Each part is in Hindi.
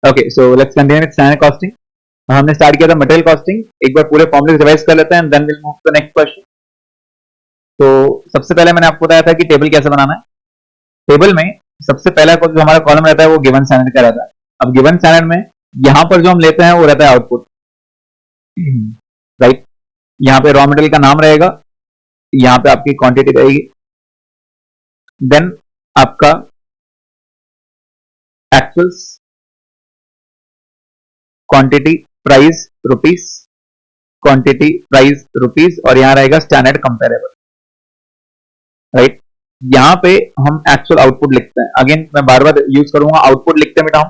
Okay, so let's continue with standard costing. हमने स्टार्ट किया था मटेरियल कॉस्टिंग, एक बार पूरे फॉर्मूले रिवाइज कर लेते हैं and then will move to the next question. तो सबसे पहले मैंने आपको बताया था कि टेबल कैसे बनाना है। टेबल में सबसे पहला जो हमारा कॉलम रहता है वो गिवन स्टैंडर्ड का रहता है। अब गिवन स्टैंडर्ड में यहां पर जो हम लेते हैं वो रहता है आउटपुट, राइट। यहाँ पे रॉ मटेरियल का नाम रहेगा, यहाँ पे आपकी क्वांटिटी रहेगी, देन आपका actuals, quantity, price rupees, quantity, price rupees, और यहां रहेगा स्टैंडर्ड कंपेरेबल, राइट। यहां पे हम एक्चुअल आउटपुट लिखते हैं। अगेन मैं बार बार यूज करूंगा, आउटपुट लिखते मिटाऊं,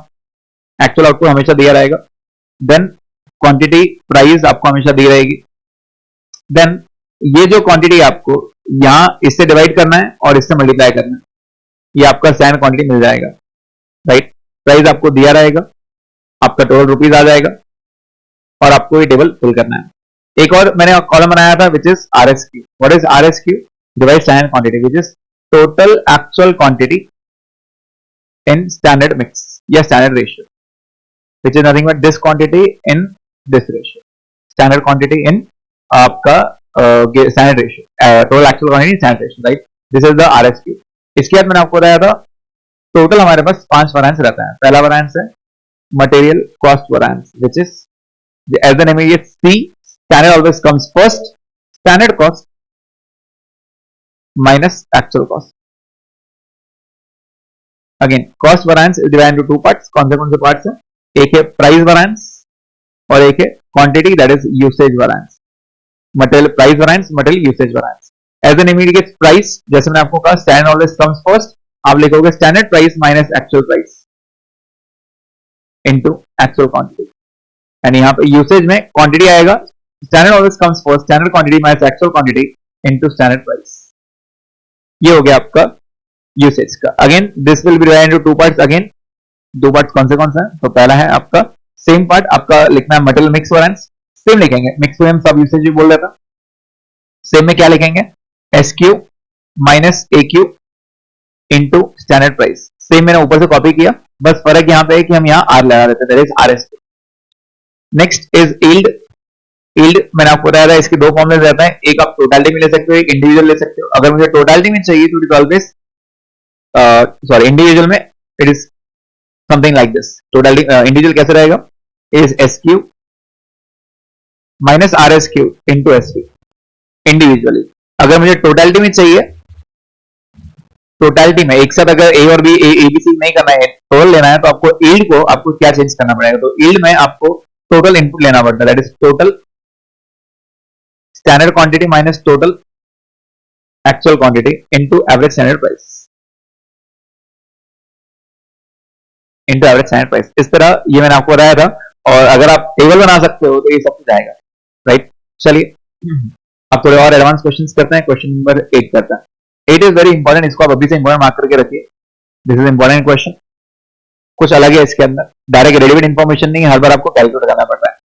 एक्चुअल आउटपुट हमेशा दिया रहेगा। देन क्वांटिटी, प्राइस आपको हमेशा दी रहेगी। देन ये जो क्वांटिटी आपको यहां इससे डिवाइड करना है और इससे मल्टीप्लाई करना है, ये आपका स्टैंडर्ड क्वांटिटी मिल जाएगा, राइट। प्राइस आपको दिया रहेगा, आपका टोटल रुपीज आ जाएगा और आपको ये टेबल फिल करना है। एक और मैंने कॉलम बनाया था which is RSQ। What is RSQ? Divide standard quantity, which is total actual quantity in standard mix या standard ratio, which is nothing but this quantity in this ratio. Standard quantity in आपका standard ratio, total actual quantity standard ratio, right. This is the RSQ। इसके बाद मैंने आपको बताया था टोटल हमारे पास 5 वैरिएंस रहता है। पहला वैरिएंस है material cost variance, which is as the name is C, standard always comes first. Standard cost minus actual cost. Again, cost variance is divided into two parts. कौन से parts हैं? एक है price variance और एक है quantity, that is usage variance. Material price variance, material usage variance. As the name indicates price, जैसे मैंने आपको कहा standard always comes first. आप लिखोगे standard price minus actual price into actual quantity. And यहाँ पे यूसेज में क्वांटिटी आएगा, standard always comes first, standard quantity minus actual quantity into standard price. ये हो गया आपका यूसेज का। Again this will be divided into two parts. Again दो पार्ट्स कौन से हैं? तो पहला है आपका सेम पार्ट, आपका लिखना है मटेरियल मिक्स वैरिएंस। सेम लिखेंगे, मिक्स को हम सब यूसेज भी बोल रहे थे। सेम में क्या लिखेंगे? SQ minus AQ into standard price. Same मैंने ऊपर से कॉपी किया, बस फर्क यहाँ पे है कि हम यहाँ R लगा देते हैं, that is RSQ। Next is yield. Yield मैंने आपको बताया था, इसके दो फॉर्मूले रहता है, एक आप टोटलिटी में ले सकते हो, एक इंडिविजुअल ले सकते हो। अगर मुझे टोटलिटी में चाहिए तो इट ऑलवेज सॉरी इंडिविजुअल में it is something like this. Totality individual कैसे रहेगा? Is SQ minus RSQ into SQ individually. अगर मुझे टोटलिटी में चाहिए, टोटलिटी में एक साथ अगर A और B ABC नहीं करना है, टोटल लेना है, तो आपको यील्ड को आपको क्या चेंज करना पड़ेगा? तो यील्ड में आपको टोटल इनपुट लेना पड़ता है, that is total standard quantity minus total actual quantity into average standard price, into average standard price. इस तरह ये मैंने आपको बताया था, और अगर आप टेबल बना सकते हो तो ये सब कुछ आएगा, राइट। चलिए अब थोड़े और एडवांस क्वेश्चंस करते हैं। क्वेश्चन नंबर 8 करते हैं। 8 इज वेरी इंपॉर्टेंट, इसको आप अभी से इंपॉर्टेंट मार्क करके रखिए। दिस इज इंपॉर्टेंट क्वेश्चन, कुछ अलग है इसके अंदर, डायरेक्ट रेलेवेंट इंफॉर्मेशन नहीं है, हर बार आपको कैलकुलेट करना पड़ता है।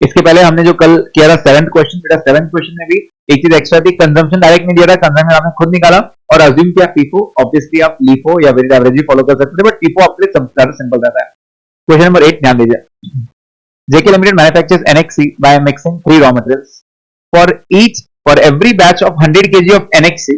इसके पहले हमने जो कल किया था 7th क्वेश्चन, बेटा 7th क्वेश्चन में भी एक चीज एक्स्ट्रा थी, कंजम्पशन डायरेक्ट नहीं दिया था, कंजम्पशन आपने खुद निकाला और अज्यूम किया FIFO। ऑब्वियसली आप LIFO या वेटेड एवरेज भी फॉलो कर सकते हैं, बट FIFO आपके लिए ज्यादा सिंपल रहता है। क्वेश्चन नंबर 8 ध्यान दीजिए। JK Limited manufactures NXC by mixing 3 raw materials. For every batch of 100 kg of NXC,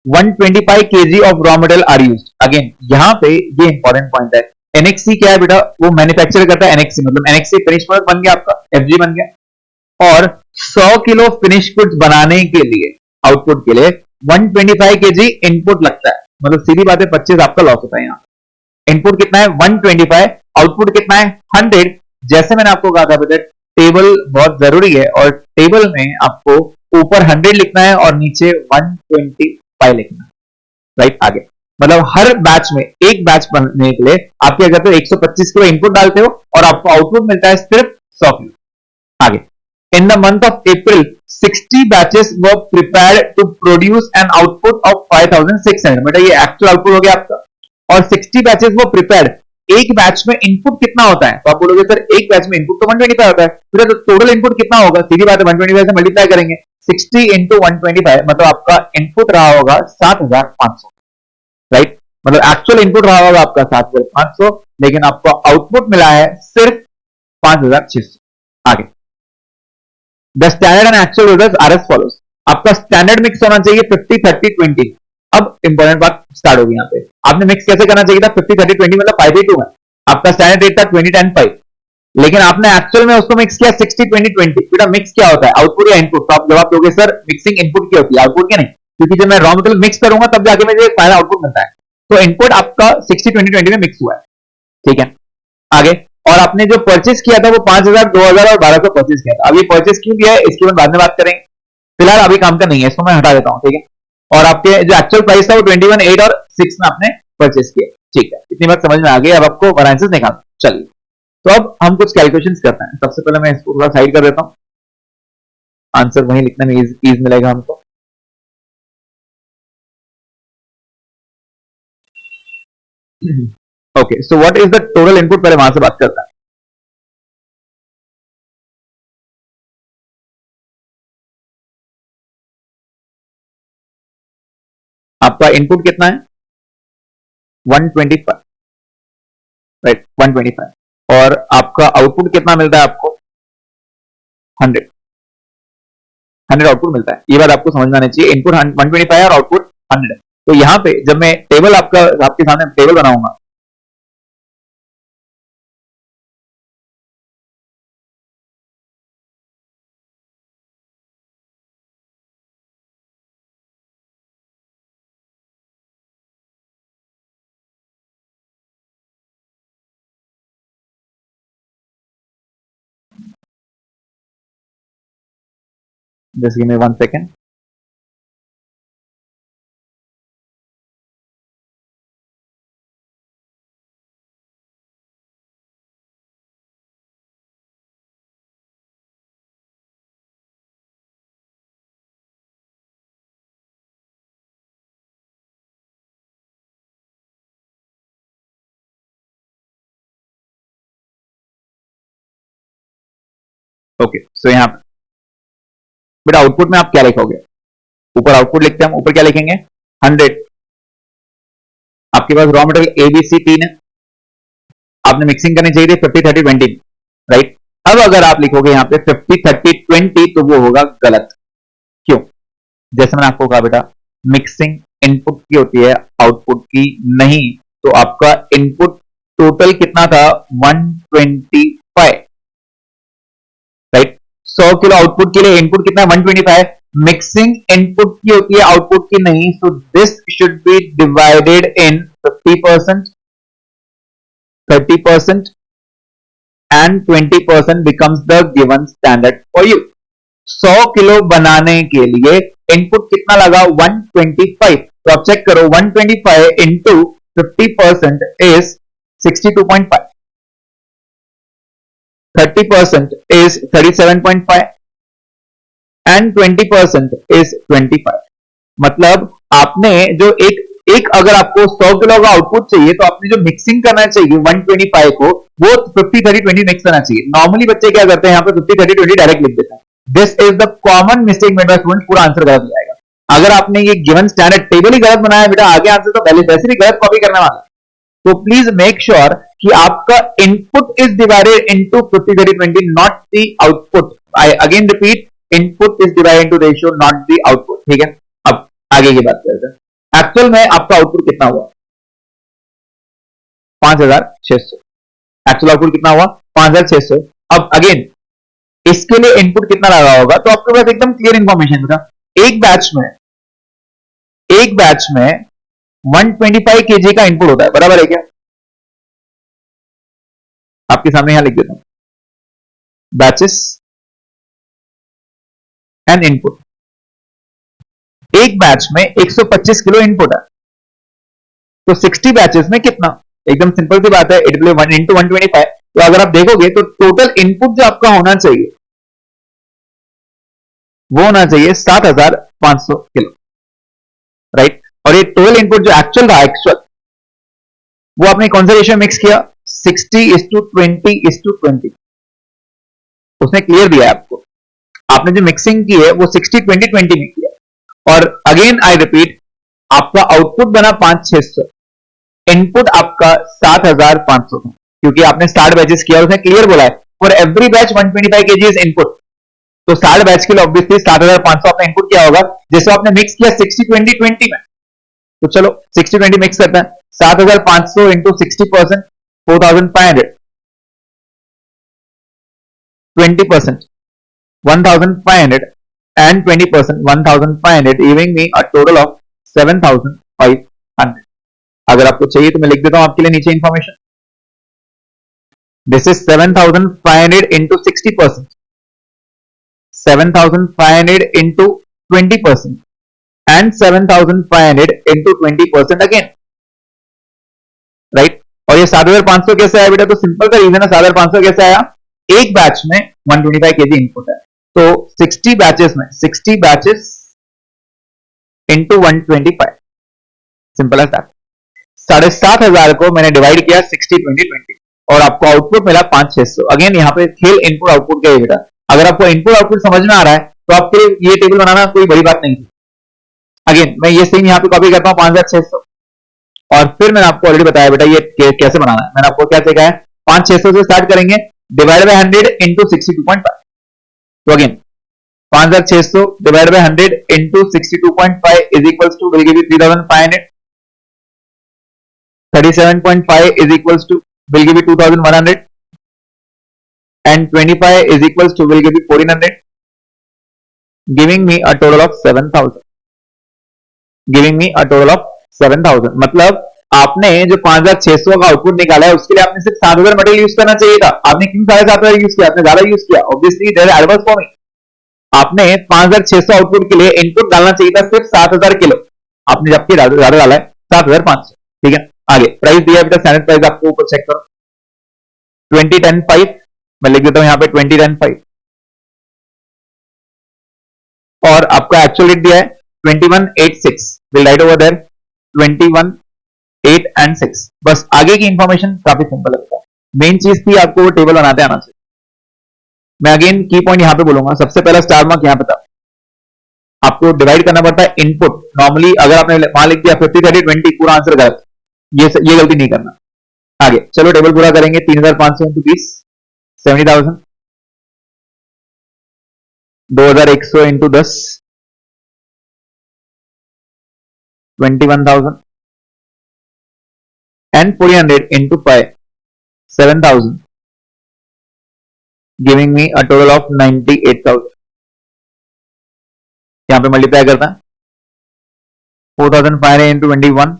125 kg of raw material are used. Again यहाँ पे ये इंपॉर्टेंट पॉइंट है। NXC क्या है बेटा? वो मैन्युफैक्चर करता है NXC, मतलब NXC फिनिश प्रोडक्ट बन गया आपका, FG बन गया। और 100 किलो फिनिश गुड्स बनाने के लिए, आउटपुट के लिए 125 kg इनपुट लगता है, मतलब सीधी बात है 25 आपका लॉस होता है। यहाँ इनपुट कितना है? 125, आउटपुट कितना है? 100। जैसे मैंने आपको कहा था बेटा, टेबल बहुत जरूरी है, और टेबल में आपको ऊपर 100 लिखना है और नीचे 125 लिखना है, राइट। आगे मतलब हर बैच में, एक बैच बनने के लिए आप क्या करते हो? 125 किलो इनपुट डालते हो और आपको आउटपुट मिलता है सिर्फ 100 किलो। आगे, in the month of April 60 batches were prepared to produce an output of 5600। बेटा ये एक्चुअल आउटपुट हो गया आपका, और 60 बैचेस वर प्रिपेयर्ड। एक बैच में इनपुट कितना होता है? तो आप बोलोगे सर एक बैच में इनपुट तो 125 होता है, फिर तो टोटल इनपुट कितना होगा? सीधी बात है 125 से मल्टीप्लाई करेंगे, 60 इंटू 125, मतलब आपका इनपुट रहा होगा 7500, राइट। मतलब एक्चुअल इनपुट रहा होगा आपका 7,500, लेकिन आपको आउटपुट मिला है सिर्फ 5,600। आगे, the standard and actual results R S follows. आपका स्टैंडर्ड मिक्स होना चाहिए 50-30-20। अब इंपॉर्टेंट बात स्टार्ट होगी यहाँ पे, आपने मिक्स कैसे करना चाहिए था 50-30-20, मतलब 5:2 में आपका स्टैंडर्ड रेट था 20-10-5, लेकिन आपने एक्चुअल में उसको मिक्स किया 60-20-20। बेटा मिक्स क्या होता है, आउटपुट या इनपुट? तो आप जवाब दोगे सर मिक्सिंग इनपुट की होती है, आउटपुट की नहीं, क्योंकि जब मैं रॉ मटेरियल मिक्स करूंगा तब जाके मुझे फाइनल आउटपुट मिलता है। तो इनपुट आपका 60-20-20 में मिक्स हुआ है, ठीक है। आगे, और आपने जो परचेज किया था वो 5,000, 2,000 और 1,200 परचेज किया था। अब ये परचेज क्यों किया है इसके बाद में बात करेंगे, फिलहाल अभी काम का नहीं है, इसको मैं हटा देता हूं, ठीक है। और आपके जो एक्चुअल प्राइस था वो 21,8 और 6 में आपने परचेज किया, ठीक है। इतनी बात समझ में आ गई, अब आपको वैरिएंसेस निकालना। चलिए, तो अब हम कुछ कैलकुलेशंस करते हैं। सबसे पहले मैं इसको थोड़ा साइड कर देता हूं, आंसर वहीं लिखने में ईज मिलेगा हमको। Okay, so what is the total input, पहले वहां से बात करते हैं। आपका इनपुट कितना है 125, राइट 125, और आपका आउटपुट कितना मिलता है आपको 100 आउटपुट मिलता है। ये बात आपको समझ में आनी चाहिए, इनपुट 125 है और आउटपुट 100 है। तो यहां पे जब मैं टेबल आपके सामने टेबल बनाऊंगा, just give me 1 second. Okay, so यहां पे बेटा आउटपुट में आप क्या लिखोगे, ऊपर आउटपुट लिखते हैं, हम ऊपर क्या लिखेंगे 100। आपके पास raw material A B C 3 है, आपने मिक्सिंग करनी चाहिए थी 50-30-20, राइट। अब अगर आप लिखोगे यहाँ पे 50-30-20 तो वो होगा गलत। क्यों? जैसे मैंने आपको कहा बेटा, मिक्सिंग इनपुट की होती है, आउटपुट की नहीं। तो आपका इनपुट टोटल कितना था 125, राइट। 100 किलो आउटपुट के लिए इनपुट कितना 125, मिक्सिंग इनपुट की होती है, आउटपुट की नहीं। So this should be divided in 50%, 30% and 20% becomes the given standard for you। 100 kilo बनाने के लिए इनपुट कितना लगा 125। तो आप चेक करो 125 into 50% is 62.5, 30% is 37.5 and 20% is 25। मतलब आपने जो एक अगर आपको 100 किलो का आउटपुट चाहिए तो आपने जो मिक्सिंग करना चाहिए 125 को वो 50-30-20 मिक्स करना चाहिए। नॉर्मली बच्चे क्या करते हैं यहाँ पे 50-30-20 डायरेक्ट लिख देते हैं। This is the common mistake made by student, पूरा आंसर गलत हो जाएगा। अगर आपने ये गिवन स्टैंडर्ड टेबल ही गलत बनाया बेटा, आगे आंसर तो पहले वैसे भी गलत कॉपी करने वाला। तो प्लीज मेक श्योर कि आपका input is divided into 50-30-20, not the output. I again repeat, input is divided into ratio, not the output, ठीक है। अब आगे की बात करते हैं, एक्चुअल में आपका आउटपुट कितना हुआ 5,600। एक्चुअल आउटपुट कितना हुआ 5,600। अब अगेन इसके लिए इनपुट कितना लगा होगा, तो आपके पास एकदम क्लियर इंफॉर्मेशन था। एक बैच में 125 केजी का इनपुट होता है, बराबर है क्या? आपके सामने यहां लिख देता हूं, बैचेस एंड इनपुट। एक बैच में 125 किलो इनपुट है, तो 60 बैचेस में कितना? एकदम सिंपल सी बात है, इट विल 1 इंटू 125। तो अगर आप देखोगे तो टोटल इनपुट जो आपका होना चाहिए वो होना चाहिए 7,500 किलो, राइट। और ये टोटल इनपुट जो एक्चुअल था, वो आपने कौन सा रेशियो मिक्स किया 60:20:20। उसने क्लियर दिया है आपको, आपने जो मिक्सिंग की है वो 60-20-20 में किया। और अगेन आई रिपीट, आपका आउटपुट बना 5,600, इनपुट आपका 7500 था, क्योंकि आपने 60 बैचेस किया, उसने क्लियर बोला है for every batch 125 kg is input. तो 60 बैच के लिए ऑब्वियसली 7500 आपने इनपुट किया होगा, जिसको आपने मिक्स किया 60-20-20 में। तो चलो 60-20 मिक्स करते हैं। 7500 into 60%, 4500, 20%, 1500 and 20%, 1500, giving me a total of 7500। अगर आपको चाहिए तो मैं लिख देता हूं आपके लिए नीचे information. This is 7500 into 60%, 7500 into 20%, and 7500 into 20% again, right. और ये 7500 कैसे आया बेटा? तो सिंपल सा रीजन है 7500 कैसे आया, एक बैच में 125 kg इनपुट है, तो 60 बैचेस में 60 बैचेस इंटू 125, सिंपल है दैट। 7500 को मैंने डिवाइड किया 60-20-20 और आपको आउटपुट मिला 5600। अगेन यहाँ पे खेल इनपुट आउटपुट का ही बेटा। अगर आपको इनपुट आउटपुट समझ में आ रहा है तो आपके लिए ये टेबल बनाना कोई बड़ी बात नहीं थी। अगेन मैं ये सेम यहाँ पे कॉपी करता हूँ 5600, और फिर मैंने आपको ऑलरेडी बताया बेटा ये कैसे बनाना है। मैंने आपको क्या सिखाया, 5600 से स्टार्ट करेंगे, डिवाइड बाय 100 इंटू 62.5। तो again 5600 divide by 100 into 62.5 is equals to will give you 3500, 37.5 is equals to will give you 2100, and 25 is equals to will give you 1400, giving me a total of 7000, giving me a total of 7000। मतलब आपने जो 5600 का आउटपुट निकाला है उसके लिए आपने सिर्फ 7000 मटेरियल यूज करना चाहिए था। आपने क्यों 7500 यूज किया? आपने ज्यादा यूज किया। Obviously there is adverse for me. आपने 5600 आउटपुट के लिए इनपुट डालना चाहिए था सिर्फ 7000 किलो, आपने जबकि ज्यादा डाला है 7500। ठीक है, आगे प्राइस दिया बेटा, स्टैंडर्ड प्राइस आपको ऊपर चेक करो 2010.5, मैं लिख देता हूं यहां पे 2010.5, और आपका एक्चुअल रेट दिया है 2186, will write over there 21.8 and 6। बस आगे की इंफॉर्मेशन काफी सिंपल है। मेन चीज थी आपको वो टेबल बनाते आना चाहिए। मैं अगेन की पॉइंट यहां पे बोलूंगा, सबसे पहला स्टार मार्क यहां पे था, आपको डिवाइड करना पड़ता है इनपुट। नॉर्मली अगर आपने मान लिख दिया 50-30-20 पूरा आंसर गलत, ये गलती नहीं करना। आगे चलो टेबल पूरा करेंगे। 3500 into 20 70,000, 2100 into 10 21,000, and 400 into 5 7,000, giving me a total of 98,000। यहां पे मल्टीप्लाई करता है 4,500 into 21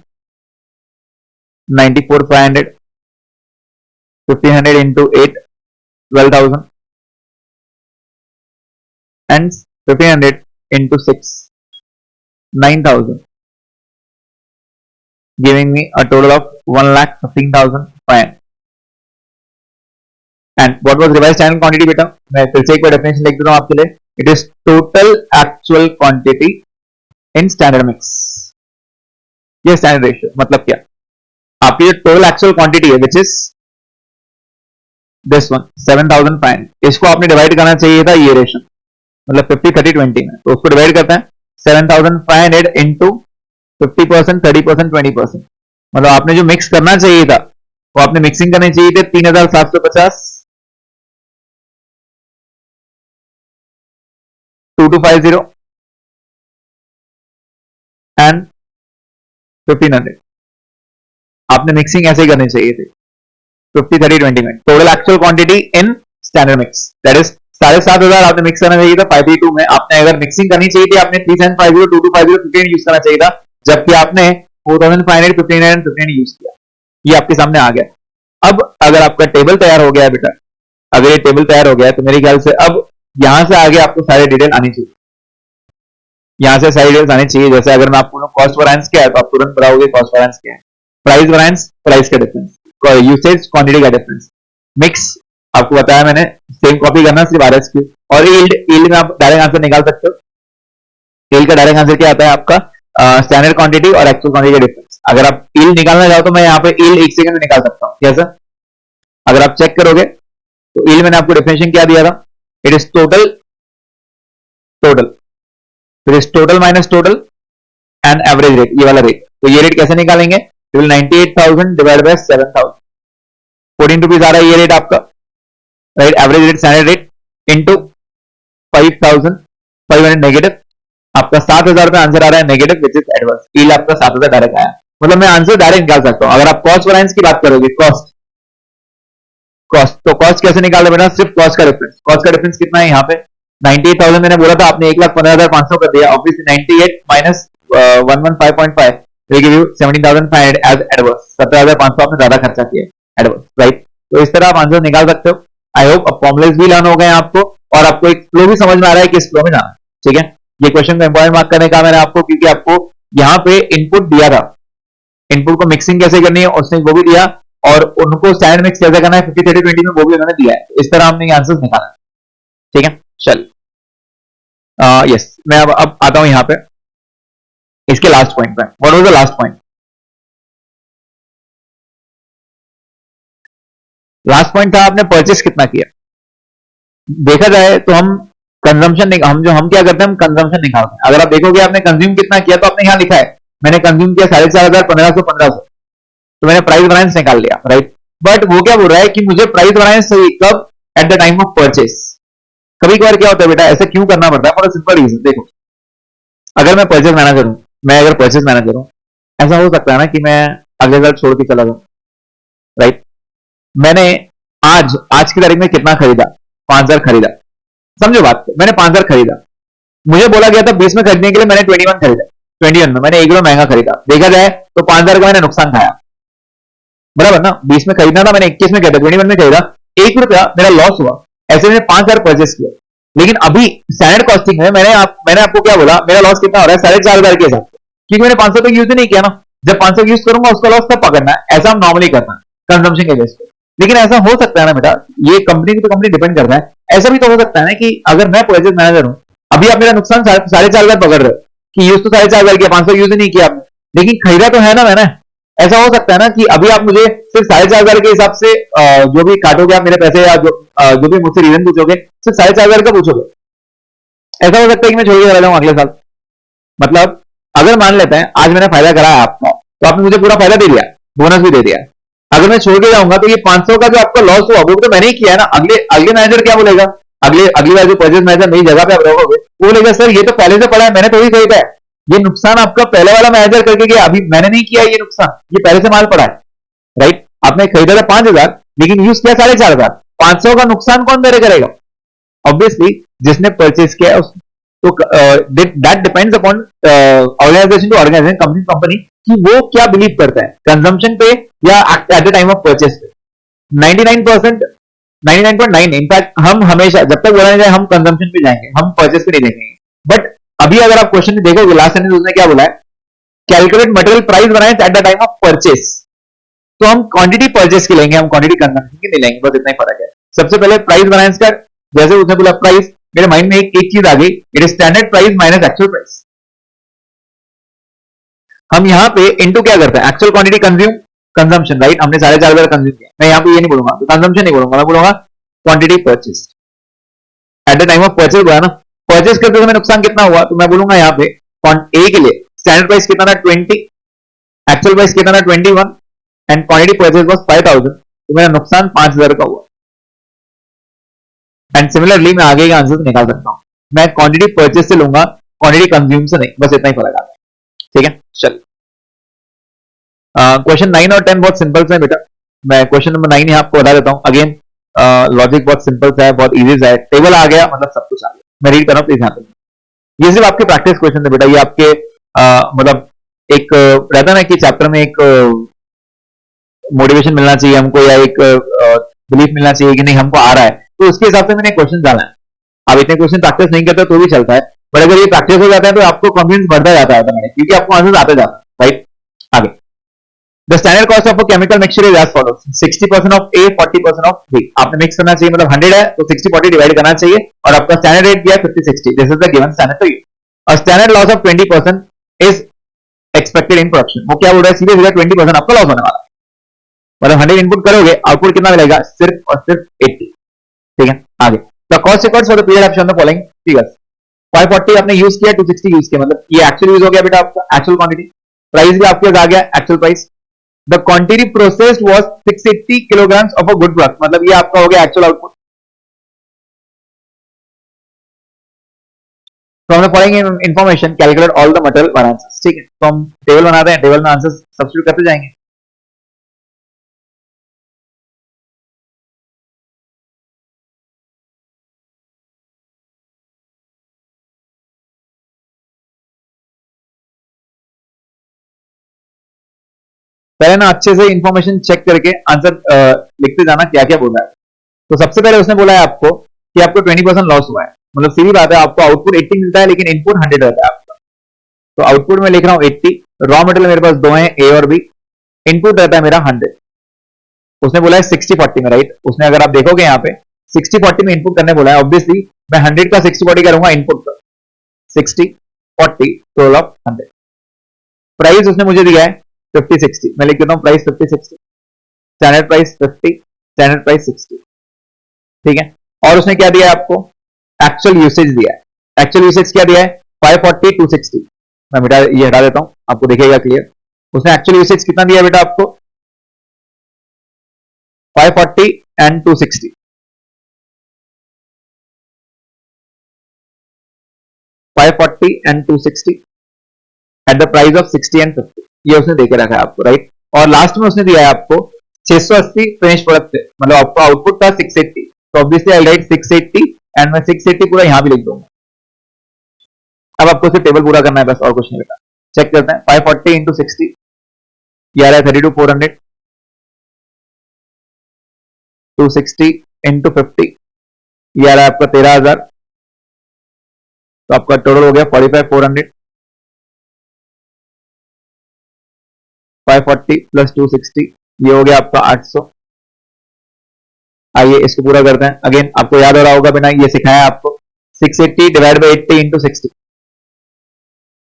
94,500, 1,500 into 8 12,000, and 1,500 into 6 9,000, giving me a total of 1,15,500। And what was revised channel quantity बेटा? मैं फिर से एक बार डेफिनेशन लिख देता हूं आपके लिए। It is total actual quantity in standard mix। ये स्टैंडर्ड रेशियो मतलब क्या? आपकी जो टोटल एक्चुअल क्वांटिटी है विच इज दिस वन 7,500, इसको आपने डिवाइड करना चाहिए था ये रेशियो, मतलब 50-30-20 में। तो उसको डिवाइड करते हैं 7,500 इंटू 50%, 30%, 20%। मतलब आपने जो मिक्स करना चाहिए था वो आपने मिक्सिंग करनी चाहिए थे 3,750, 2250 एंड 1,500। आपने मिक्सिंग ऐसे ही करनी चाहिए थी 50-30-20 में। Total actual quantity in standard mix that is 7,500 आपने मिक्स करना चाहिए था 532 में। आपने अगर मिक्सिंग करनी चाहिए थी आपने 3750, 2250, 15 यूज करना चाहिए था, जबकि आपने 4,500, 1,500 एंड 1,500 यूज किया। ये आपके सामने आ गया। अब अगर आपका टेबल तैयार हो गया है बेटा, अगर ये टेबल तैयार हो गया है तो मेरे ख्याल से अब यहां से आगे आपको सारे डिटेल आनी चाहिए, यहां से सारी डिटेल्स आनी चाहिए। जैसे अगर मैं आपको कॉस्ट वैरिएंस क्या है तो आप तुरंत बताओगे कॉस्ट वैरिएंस क्या है, प्राइस वैरिएंस प्राइस का डिफरेंस, यूसेज क्वांटिटी का डिफरेंस, मिक्स आपको बताया मैंने, सेम कॉपी करना सिर्फ आरएसक्यू, और यील्ड में आप डायरेक्ट आंसर निकाल सकते हो। यील्ड का डायरेक्ट आंसर क्या आता है आपका, स्टैंडर्ड क्वांटिटी और एक्चुअल क्वांटिटी का डिफरेंस। अगर आप यील्ड निकालना चाहो तो मैं यहाँ पे यील्ड 1 सेकंड में निकाल सकता हूँ। कैसा? अगर आप चेक करोगे तो यील्ड मैंने आपको डेफिनेशन क्या दिया था, इट इज टोटल फिर is total minus total and average rate, ये वाला रेट। तो ये रेट कैसे निकालेंगे, 98,000 डिवाइड बाय 7,000, 14 रुपीज आ रहा है ये रेट आपका, right, average rate standard rate into 5,500 negative, आपका 7,000 रुपए आंसर आ रहा है negative which is adverse, yield आपका 7,000 डायरेक्ट आया। मतलब मैं आंसर डायरेक्ट निकाल सकता हूं। अगर आप कॉस्ट वैरिएंस की बात करोगे, कॉस्ट तो कॉस्ट कैसे निकालना बेटा, सिर्फ कॉस्ट का डिफरेंस। कॉस्ट का डिफरेंस कितना है यहाँ पे 98,000 मैंने बोला था, आपने 1,15,500 कर दिया, obviously 98 minus 115.5 will give you 17,500 as adverse, 17,500 आपने ज्यादा खर्चा किया एडवर्स, राइट। तो इस तरह आप आंसर निकाल सकते हो। आई होप अब फॉर्मुलेस भी लर्न हो गए आपको और आपको एक फ्लो भी समझ में आ रहा है कि इस फ्लो में जाना, ठीक है। ये क्वेश्चन को इंपॉर्टेंट मार्क करने का मैंने आपको, क्योंकि आपको यहाँ पे इनपुट दिया था, इनपुट को मिक्सिंग कैसे करनी है उसने वो भी दिया, और उनको स्टैंडर्ड मिक्स कैसे करना है 50 30 20 में वो भी उन्होंने दिया है। इस तरह हमने ये आंसर्स निकाला, ठीक है। चल यस, मैं अब आता हूं यहाँ पे इसके लास्ट पॉइंट पे। What was the last point? Last point था आपने परचेस कितना किया। देखा जाए तो हम कंजम्पशन, हम क्या करते हैं, हम कंजम्पशन निकालते हैं। अगर आप देखोगे आपने कंज्यूम कितना किया, तो आपने यहां लिखा है मैंने कंज्यूम किया 4,500, 1,500, तो मैंने प्राइस वैरिएंस निकाल लिया, राइट। बट वो क्या बोल रहा है कि मुझे प्राइस वैरिएंस चाहिए कब, eight the time of purchase. कभी कभार क्या होता है बेटा, ऐसा क्यों करना पड़ता है, फॉर सिंपल रीजन। देखो, अगर मैं परचेस मैनेजर हूं, अगर परचेस मैनेजर हूं, ऐसा हो सकता है ना कि मैं अगले साल छोड़ के चला जाऊं, राइट। मैंने आज की तारीख में कितना खरीदा, 5,000 खरीदा, समझो बात को, मैंने 5,000 खरीदा, मुझे बोला गया था 20 में खरीदने के लिए, मैंने 21 खरीदा, 21 में मैंने 1 किलो महंगा खरीदा। देखा जाए तो 5,000 का मैंने नुकसान खाया, बराबर ना। 20 में खरीदना था, मैंने 21 में खरीदा, 21 में खरीदा, 1 रुपया मेरा लॉस हुआ। ऐसे मैंने 5,000 परचेस किया, लेकिन अभी स्टैंडर्ड कॉस्टिंग में मैंने आपको क्या बोला, मेरा लॉस कितना हो रहा है 4,500 के हिसाब से, क्योंकि मैंने 500 तक यूज नहीं किया ना। जब 500 यूज करूंगा उसका लॉस तब पकड़ना है, ऐसा हम नॉर्मली करना है कंजम्पशन के बेस पे। लेकिन ऐसा हो सकता है ना बेटा, ये कंपनी की तो कंपनी डिपेंड करता है। ऐसा भी तो हो सकता है ना कि अगर मैं परचेस मैनेजर हूं, अभी आप मेरा नुकसान 4,500 पकड़ रहे हो कि यूज तो 4,500 किया, 500 यूज नहीं किया आपने, लेकिन खरीदा तो है ना मैंने। ऐसा हो सकता है ना कि अभी आप मुझे सिर्फ 4,500 के हिसाब से जो भी काटोगे आप मेरे पैसे, या जो भी मुझसे रीजन पूछोगे सिर्फ 4,500 का पूछोगे। ऐसा हो सकता है कि मैं छोड़ के चला जाऊं अगले साल। मतलब अगर मान लेते हैं आज मैंने फायदा कराया आपका, तो आपने मुझे पूरा फायदा दे दिया, बोनस भी दे दिया। अगर मैं छोड़ के जाऊंगा तो ये 500 का जो आपका लॉस हुआ वो तो मैंने ही किया है ना। अगले मैनेजर क्या बोलेगा, अगली बार जो परचेज मैनेजर नई जगह पे आप रहोगे, वो बोलेगा सर ये तो पहले से पड़ा है, मैंने तो ही खरीदा है, ये नुकसान आपका पहले वाला मैनेजर करके गया, अभी मैंने नहीं किया ये नुकसान, ये पहले से माल पड़ा है, राइट। आपने खरीदा था 5,000 लेकिन यूज किया 4,500, 500 का नुकसान कौन मेरे करेगा? ऑब्वियसली जिसने परचेज किया है। तो that depends upon organisation to organisation, company company, कि वो क्या बिलीव करता है, कंजम्पशन पे या at the time of purchase पे। 99% 99.9 इनफैक्ट हम हमेशा जब तक बोला नहीं जाए हम कंजम्पशन पे जाएंगे, हम परचेस पे नहीं देखेंगे। बट अभी अगर आप क्वेश्चन देखोगे लास्ट सेंटेंस उसने क्या बोला है, calculate material price variance eight the time of purchase. तो हम क्वांटिटी परचेस की लेंगे, हम क्वांटिटी कंजम्पशन की नहीं लेंगे, बस इतना ही फर्क है। सबसे पहले प्राइस वैरिएंस का, जैसे उसने बोला प्राइस, मेरे माइंड में एक चीज आ गई, it is standard price minus actual price. हम यहाँ पे इनटू क्या करते हैं, एक्चुअल क्वांटिटी कंजम्पशन, राइट। हमने 4,500 कंज्यूम किया, मैं यहाँ पे ये नहीं बोलूंगा, तो कंजम्पशन नहीं बोलूंगा, मैं बोलूंगा quantity purchase eight the time of purchase. बोला ना, परचेस करते समय नुकसान कितना हुआ, तो मैं बोलूंगा यहाँ पे ए के लिए स्टैंडर्ड प्राइस कितना था 20, एक्चुअल प्राइस कितना था 21 एंड क्वांटिटी परचेस वाज 5,000, तो मेरा नुकसान 5,000 का हुआ। एंड सिमिलरली मैं आगे का आंसर निकाल सकता हूं, मैं क्वांटिटी परचेस से लूंगा, क्वांटिटी कंज्यूम से नहीं, बस इतना ही फर्क आता है, ठीक है। चल क्वेश्चन 9 और 10 बहुत सिंपल से है बेटा। मैं क्वेश्चन नंबर 9 यहाँ आपको बता देता हूँ। अगेन लॉजिक बहुत सिंपल सा है, बहुत इजी सा है, टेबल आ गया मतलब सब कुछ आ गया। मैं रीड कर रहा हूँ, प्लीज यहाँ पे। ये सिर्फ आपके प्रैक्टिस क्वेश्चन है बेटा, ये आपके मतलब एक रहता ना कि चैप्टर में एक मोटिवेशन मिलना चाहिए हमको, या एक बिलीफ मिलना चाहिए कि नहीं हमको आ रहा है, तो उसके हिसाब से मैंने क्वेश्चन डाला है। आप इतने क्वेश्चन प्रैक्टिस नहीं करते तो भी चलता है, पर अगर ये प्रैक्टिस हो जाता है तो आपको कॉन्फिडेंस बढ़ता जाता है मैंने, क्योंकि आपको आंसर आते जाता है, राइट। आगे, the standard cost of a chemical mixture is as follows, 60% of A, 40% of B. आपने मिक्स करना चाहिए, मतलब 100 है तो 60-40 डिवाइड करना चाहिए, और आपका स्टैंडर्ड रेट दिया 50-60, this is the given standard for you. A standard loss of 20% is expected in production. वो क्या बोल रहा है, सीधे सीधे 20% आपका लॉस होने वाला है, मतलब 100 इनपुट करोगे आउटपुट कितना मिलेगा, सिर्फ और सिर्फ 80, ठीक है। आगे, the cost records for the period of shown the following figures. 540 आपने यूज किया, 260 यूज किया, मतलब ये एक्चुअल यूज हो गया बेटा आपका, एक्चुअल क्वांटिटी। प्राइस भी आपके पास आ गया, actual price. The quantity processed was 680 kilograms of a good product, मतलब ये आपका हो गया एक्चुअल आउटपुट। तो हमने पढ़ेंगे information, calculate all the material variances, ठीक है। तो हम टेबल बनाते हैं, टेबल में आंसर सब्स्टिट्यूट करते जाएंगे। पहले ना अच्छे से इंफॉर्मेशन चेक करके आंसर लिखते जाना क्या क्या बोला है। तो सबसे पहले उसने बोला है आपको कि आपको 20% लॉस हुआ है, मतलब सीधी बात है, आपको आउटपुट 80 मिलता है लेकिन इनपुट 100 रहता है आपका। तो आउटपुट में लिख रहा हूं 80, रॉ मटेरियल मेरे पास दो हैं ए और बी, इनपुट रहता है मेरा 100। उसने बोला है 60-40 में, राइट। उसने अगर आप देखोगे यहाँ पे 60-40 में इनपुट करने बोला है, ऑब्वियसली मैं 100 का 60-40 करूंगा इनपुट पर, 60-40 टोटल ऑफ 100। प्राइस उसने मुझे दिया है 50-60, मैं लिख देता हूं price 50-60, standard price 50, standard price 60, ठीक है। और उसने क्या दिया है आपको, एक्चुअल यूसेज दिया है। एक्चुअल यूसेज क्या दिया है, 540 260। मैं बेटा ये हटा देता हूं, आपको दिखेगा क्लियर। उसने एक्चुअल यूसेज कितना दिया बेटा आपको, 540 and 260, 540 and 260 at the price of 60 and 50, ये उसने देके रखा है आपको, राइट। और लास्ट में उसने दिया है आपको 680 फिनिश प्रोडक्ट है, मतलब आपका आउटपुट था 680, तो ऑब्वियसली आई राइट 680 एंड मैं 680 पूरा यहां भी लिख दूंगा। अब आपको सिर्फ टेबल पूरा करना है बस, और कुछ नहीं बेटा। चेक करते हैं, 540 इंटू 60 ये आ रहा है 32,400, 260 इंटू 50 ये आ रहा है आपका 13,000, तो आपका टोटल हो गया 45,400, 540 प्लस 260 ये हो गया आपका 800। आइए इसको पूरा करते हैं। अगेन आपको याद हो रहा होगा बिना ये सिखाया आपको, 680 divide by 80 into 60,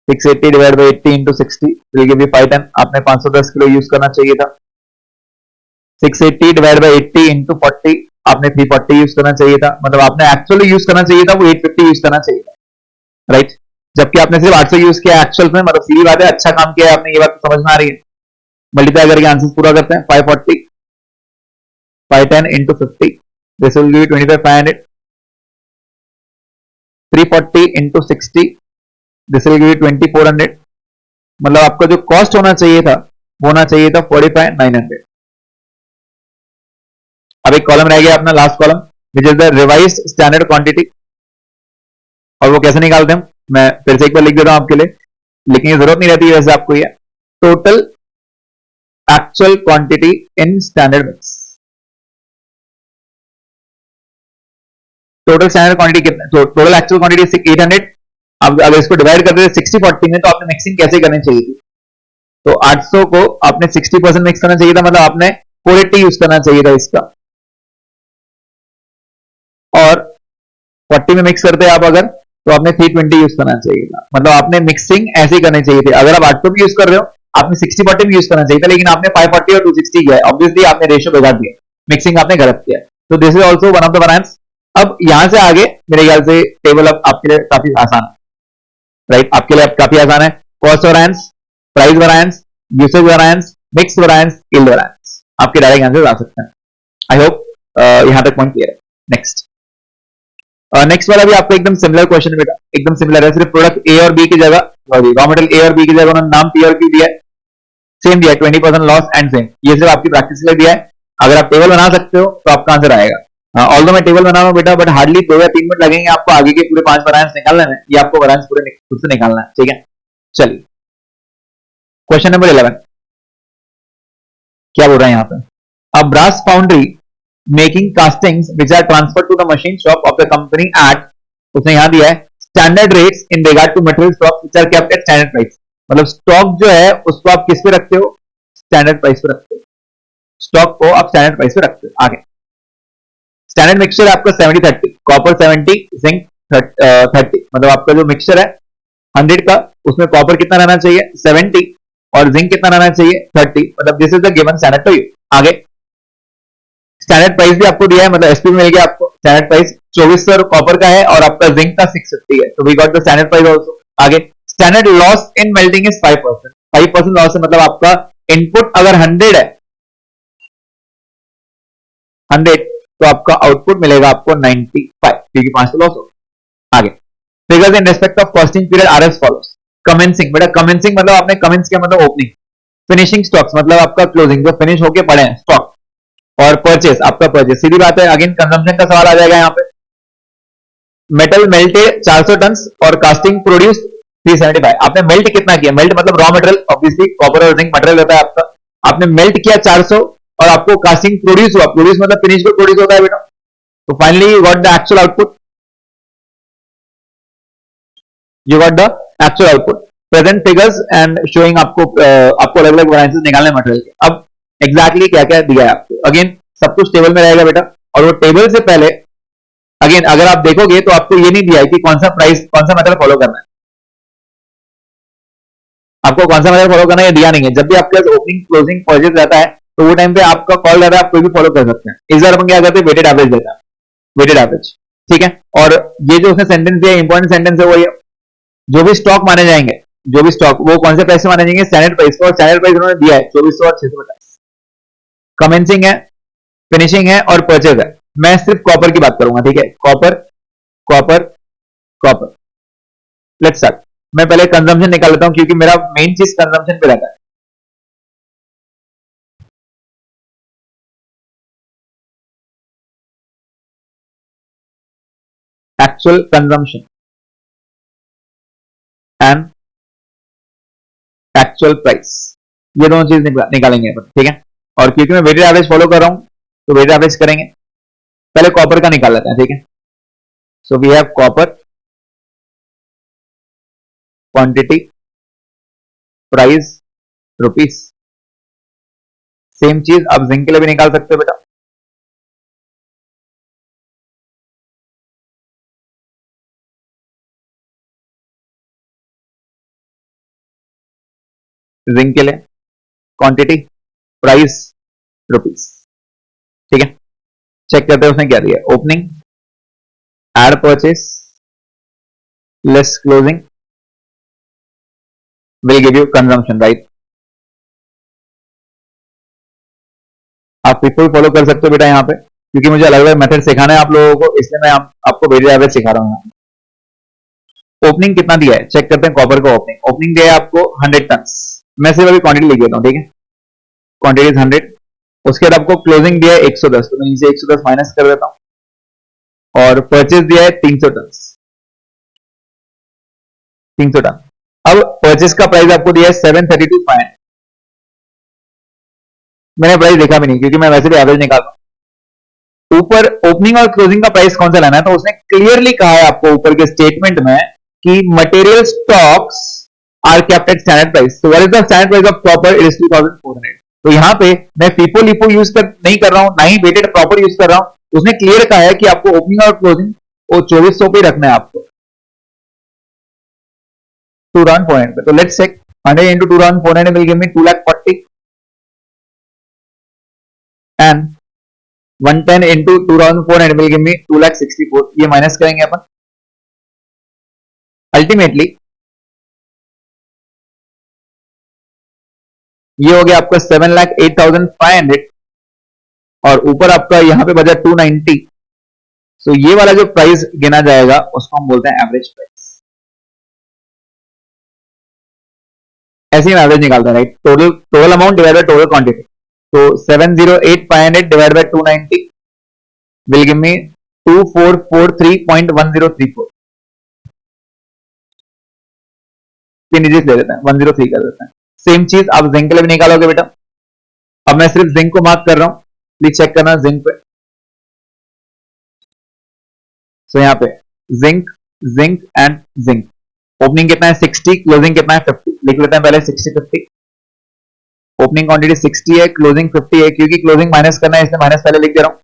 680 divide by 80 into 60 will give you 510। आपने 510 किलो यूज करना चाहिए था। 680 डिवाइड बाई 80 इंटू 40 आपने 340 यूज करना चाहिए था, मतलब आपने एक्चुअली यूज करना चाहिए था वो 850 यूज करना चाहिए था, राइट। जबकि आपने सिर्फ 800 यूज किया एक्चुअल में, मतलब सीधी बात है, अच्छा काम किया है आपने, ये बात तो समझ में आ रही है। मल्टीप्लाई करके आंसर पूरा करते हैं, 540 510 into 50 this will give 25,500, 340 into 60 this will give 2400, मतलब आपका जो कॉस्ट होना चाहिए था वो होना चाहिए था 45,900। अब एक कॉलम रह गया अपना last column, which is the revised standard quantity. और वो कैसे निकालते हैं, मैं फिर से एक बार लिख देता हूं आपके लिए, लिखने की जरूरत नहीं रहती है वैसे आपको, ये total actual quantity in standard mix. Total standard quantity कितना, टोटल एक्चुअल क्वांटिटी 800। अब अगर इसको डिवाइड करते थे 60-40 में, तो आपने मिक्सिंग कैसे करनी चाहिए थी, तो 800 को आपने 60% मिक्स करना चाहिए था, मतलब आपने 480 यूज करना चाहिए था इसका, और 40 में मिक्स करते आप अगर, तो आपने 320 यूज करना चाहिए था, मतलब आपने मिक्सिंग ऐसे ही करनी चाहिए थी। अगर आप 800 भी यूज कर रहे हो, आपने 60-40 भी यूज करना चाहिए था, लेकिन आपने 540 और 260 किया है, ऑब्वियसली आपने रेशियो बिगाड़ दिया, मिक्सिंग आपने गलत किया। तो this is also one of the variance. अब यहां से आगे मेरे ख्याल से टेबल अब आपके लिए काफी आसान है, राइट। आपके लिए अब काफी आसान है, cost variance, price variance, usage variance, mix variance, yield variance, आपके डायरेक्ट आंसर आ सकते हैं। आई होप यहां तक पॉइंट क्लियर है। नेक्स्ट नेक्स्ट वाला भी आपको एकदम सिमिलर क्वेश्चन है बेटा, एकदम सिमिलर है, सिर्फ प्रोडक्ट ए और बी की जगह, रॉ मटेरियल ए और बी की जगह उन्होंने नाम पी और क्यू दिया है, सेम दिया है 20% लॉस एंड सेम। ये सिर्फ आपकी प्रैक्टिस के लिए दिया है, अगर आप टेबल बना सकते हो तो आपका आंसर आएगा। ऑल्दो मैं टेबल बना रहा हूं बेटा, बट हार्डली 2 या 3 मिनट लगेंगे आपको आगे के पूरे 5 वैरिएंस निकालने में, ये आपको वैरिएंस पूरे खुद से निकालना है, ठीक है। चलिए क्वेश्चन नंबर 11 क्या बोल रहा है यहाँ पे, a brass foundry making castings which are transferred to the machine shop of the company at, उसने यहां दिया है standard rates in regard to material stocks which are kept at standard price, मतलब स्टॉक जो है उसको आप किस पे रखते हो, स्टैंडर्ड प्राइस पे रखते हो, स्टॉक को आप स्टैंडर्ड प्राइस पे रखते हो। आगे स्टैंडर्ड मिक्सचर है आपका 70-30, कॉपर 70 जिंक 30, मतलब आपका जो मिक्सचर है 100 का, उसमें कॉपर कितना रहना चाहिए 70 और जिंक कितना रहना चाहिए 30, मतलब this is the given standard to you. आगे स्टैंडर्ड प्राइस भी आपको दिया है, मतलब एसपी मिल गया आपको, स्टैंडर्ड प्राइस 2400 कॉपर का है और आपका जिंक का 650 है, तो we got the standard price also. आगे standard loss in melting is 5%, 5% loss है, मतलब आपका इनपुट अगर 100 है, 100, तो आपका आउटपुट मिलेगा आपको 95, क्योंकि 500 लॉस हो। आगे figures in respect of costing period R S follows. Commencing, बेटा कमेंसिंग मतलब आपने कमेंस किया मतलब ओपनिंग, फिनिशिंग स्टॉक्स मतलब आपका क्लोजिंग, जो फिनिश होके पड़े हैं स्टॉक, और परचेस आपका परचेस। सीधी बात है, अगेन कंजम्पशन का सवाल आ जाएगा यहाँ पे। मेटल मेल्टेड 400 टन और कास्टिंग प्रोड्यूस 375। आपने मेल्ट कितना किया? मेल्ट मतलब रॉ मटेरियल, ऑब्वियसली कॉपर और जिंक मटेरियल होता है आपका। आपने मेल्ट किया 400 और आपको कास्टिंग प्रोड्यूस हुआ, प्रोड्यूस मतलब फिनिश को प्रोड्यूस होता है बेटा। तो finally you got the actual output, you got the actual output. Present figures and showing आपको आपको अलग अलग वैरायंसेस निकालने मटेरियल के। अब एग्जैक्टली क्या क्या दिया है आपको, अगेन सब कुछ टेबल में रहेगा बेटा। और वो टेबल से पहले अगेन अगर आप देखोगे तो आपको ये नहीं दिया है कि कौन सा प्राइस, कौन सा मेथड फॉलो करना है, आपको कौन सा मेथड फॉलो करना है ये दिया नहीं है। जब भी आपके पास ओपनिंग क्लोजिंग परचेज रहता है तो वो टाइम पे आपका कॉल रहता है, आप कोई भी फॉलो कर सकते हैं। इस बार अपन क्या करते हैं, वेटेड एवरेज देता है, वेटेड एवरेज, ठीक है। और ये जो उसने सेंटेंस दिया, इंपॉर्टेंट सेंटेंस है वो ये, जो भी स्टॉक माने जाएंगे, जो भी स्टॉक, वो कौन से प्राइस से माने जाएंगे, स्टैंडर्ड प्राइस को। और स्टैंडर्ड प्राइस उन्होंने दिया है 2400 और 650। कमेंसिंग है, फिनिशिंग है और परचेज है। मैं सिर्फ कॉपर की बात करूंगा, ठीक है। Copper copper copper, let's start. मैं पहले कंजम्पशन निकाल लेता हूं क्योंकि मेरा मेन चीज कंजम्पशन पे रहता है। Actual consumption and actual price, ये दोनों चीज निकालेंगे अपन, ठीक है। और क्योंकि मैं वेटेड एवरेज फॉलो कर रहा हूं तो वेटेड एवरेज करेंगे। पहले कॉपर का निकाल लेते हैं, ठीक है। So we have copper, quantity, price, rupees. Same चीज आप जिंक के लिए भी निकाल सकते हो बेटा। जिंक के लिए क्वांटिटी, प्राइस, रुपीस, ठीक है। चेक करते हैं उसने क्या दिया। Opening, add purchase, less closing will give you consumption, right. आप पीपल फॉलो कर सकते हो बेटा यहाँ पे, क्योंकि मुझे अलग अलग मेथड सिखाना है आप लोगों को, इसलिए मैं आपको वेटेड एवरेज सिखा रहा हूँ। ओपनिंग कितना दिया है चेक करते हैं। कॉपर का ओपनिंग, ओपनिंग दिया है आपको 100 टन। मैं सिर्फ अभी क्वांटिटी लिख देता हूँ, ठीक है। क्वांटिटी 100। उसके बाद आपको क्लोजिंग दिया है 110, तो मैं नीचे 110 माइनस कर देता हूं। और परचेज दिया है 300 टन, 300 टन। अब परचेज का प्राइस आपको दिया है 732,500। मैंने प्राइस देखा भी नहीं क्योंकि मैं वैसे भी एवरेज निकालता हूं। ऊपर ओपनिंग और क्लोजिंग का प्राइस कौन सा लाना है, तो उसने क्लियरली कहा है आपको ऊपर के स्टेटमेंट में कि material stocks are kept at standard price. तो what is the standard price of copper? It is 2400। तो यहां पे मैं फीफो लिपो नहीं कर रहा हूं, ना ही वेटेड प्रॉपर यूज कर रहा हूं। उसने क्लियर कहा है कि आपको ओपनिंग और क्लोजिंग वो 2400 पे रखना है आपको, 2400 पे। तो let's check 100 into 2400 will give me 240 and 110 into 2400 will give me 264। ये माइनस करेंगे अपन। अल्टीमेटली ये हो गया आपका 7,08,500 और ऊपर आपका यहां पे बचा 290। सो ये वाला जो प्राइस गिना जाएगा उसको हम बोलते हैं एवरेज प्राइस। ऐसे ही एवरेज निकालता है, right. Total total amount divide by total quantity. तो 7,08,500 divide by 290 will give me 2443.1034। तीन डिजिट ले लेते हैं, 103 कर देते हैं। सेम चीज आप जिंक के लिए भी निकालोगे बेटा। अब मैं सिर्फ जिंक को मार्क कर रहा हूं, प्लीज चेक करना जिंक पे। सो यहाँ पे zinc, zinc and zinc. Opening कितना है 60, क्लोजिंग कितना है 50। लिख लेते हैं पहले 60 50। ओपनिंग क्वांटिटी 60 है, क्लोजिंग 50 है, क्योंकि क्लोजिंग माइनस करना है इसलिए माइनस पहले लिख दे रहा हूं।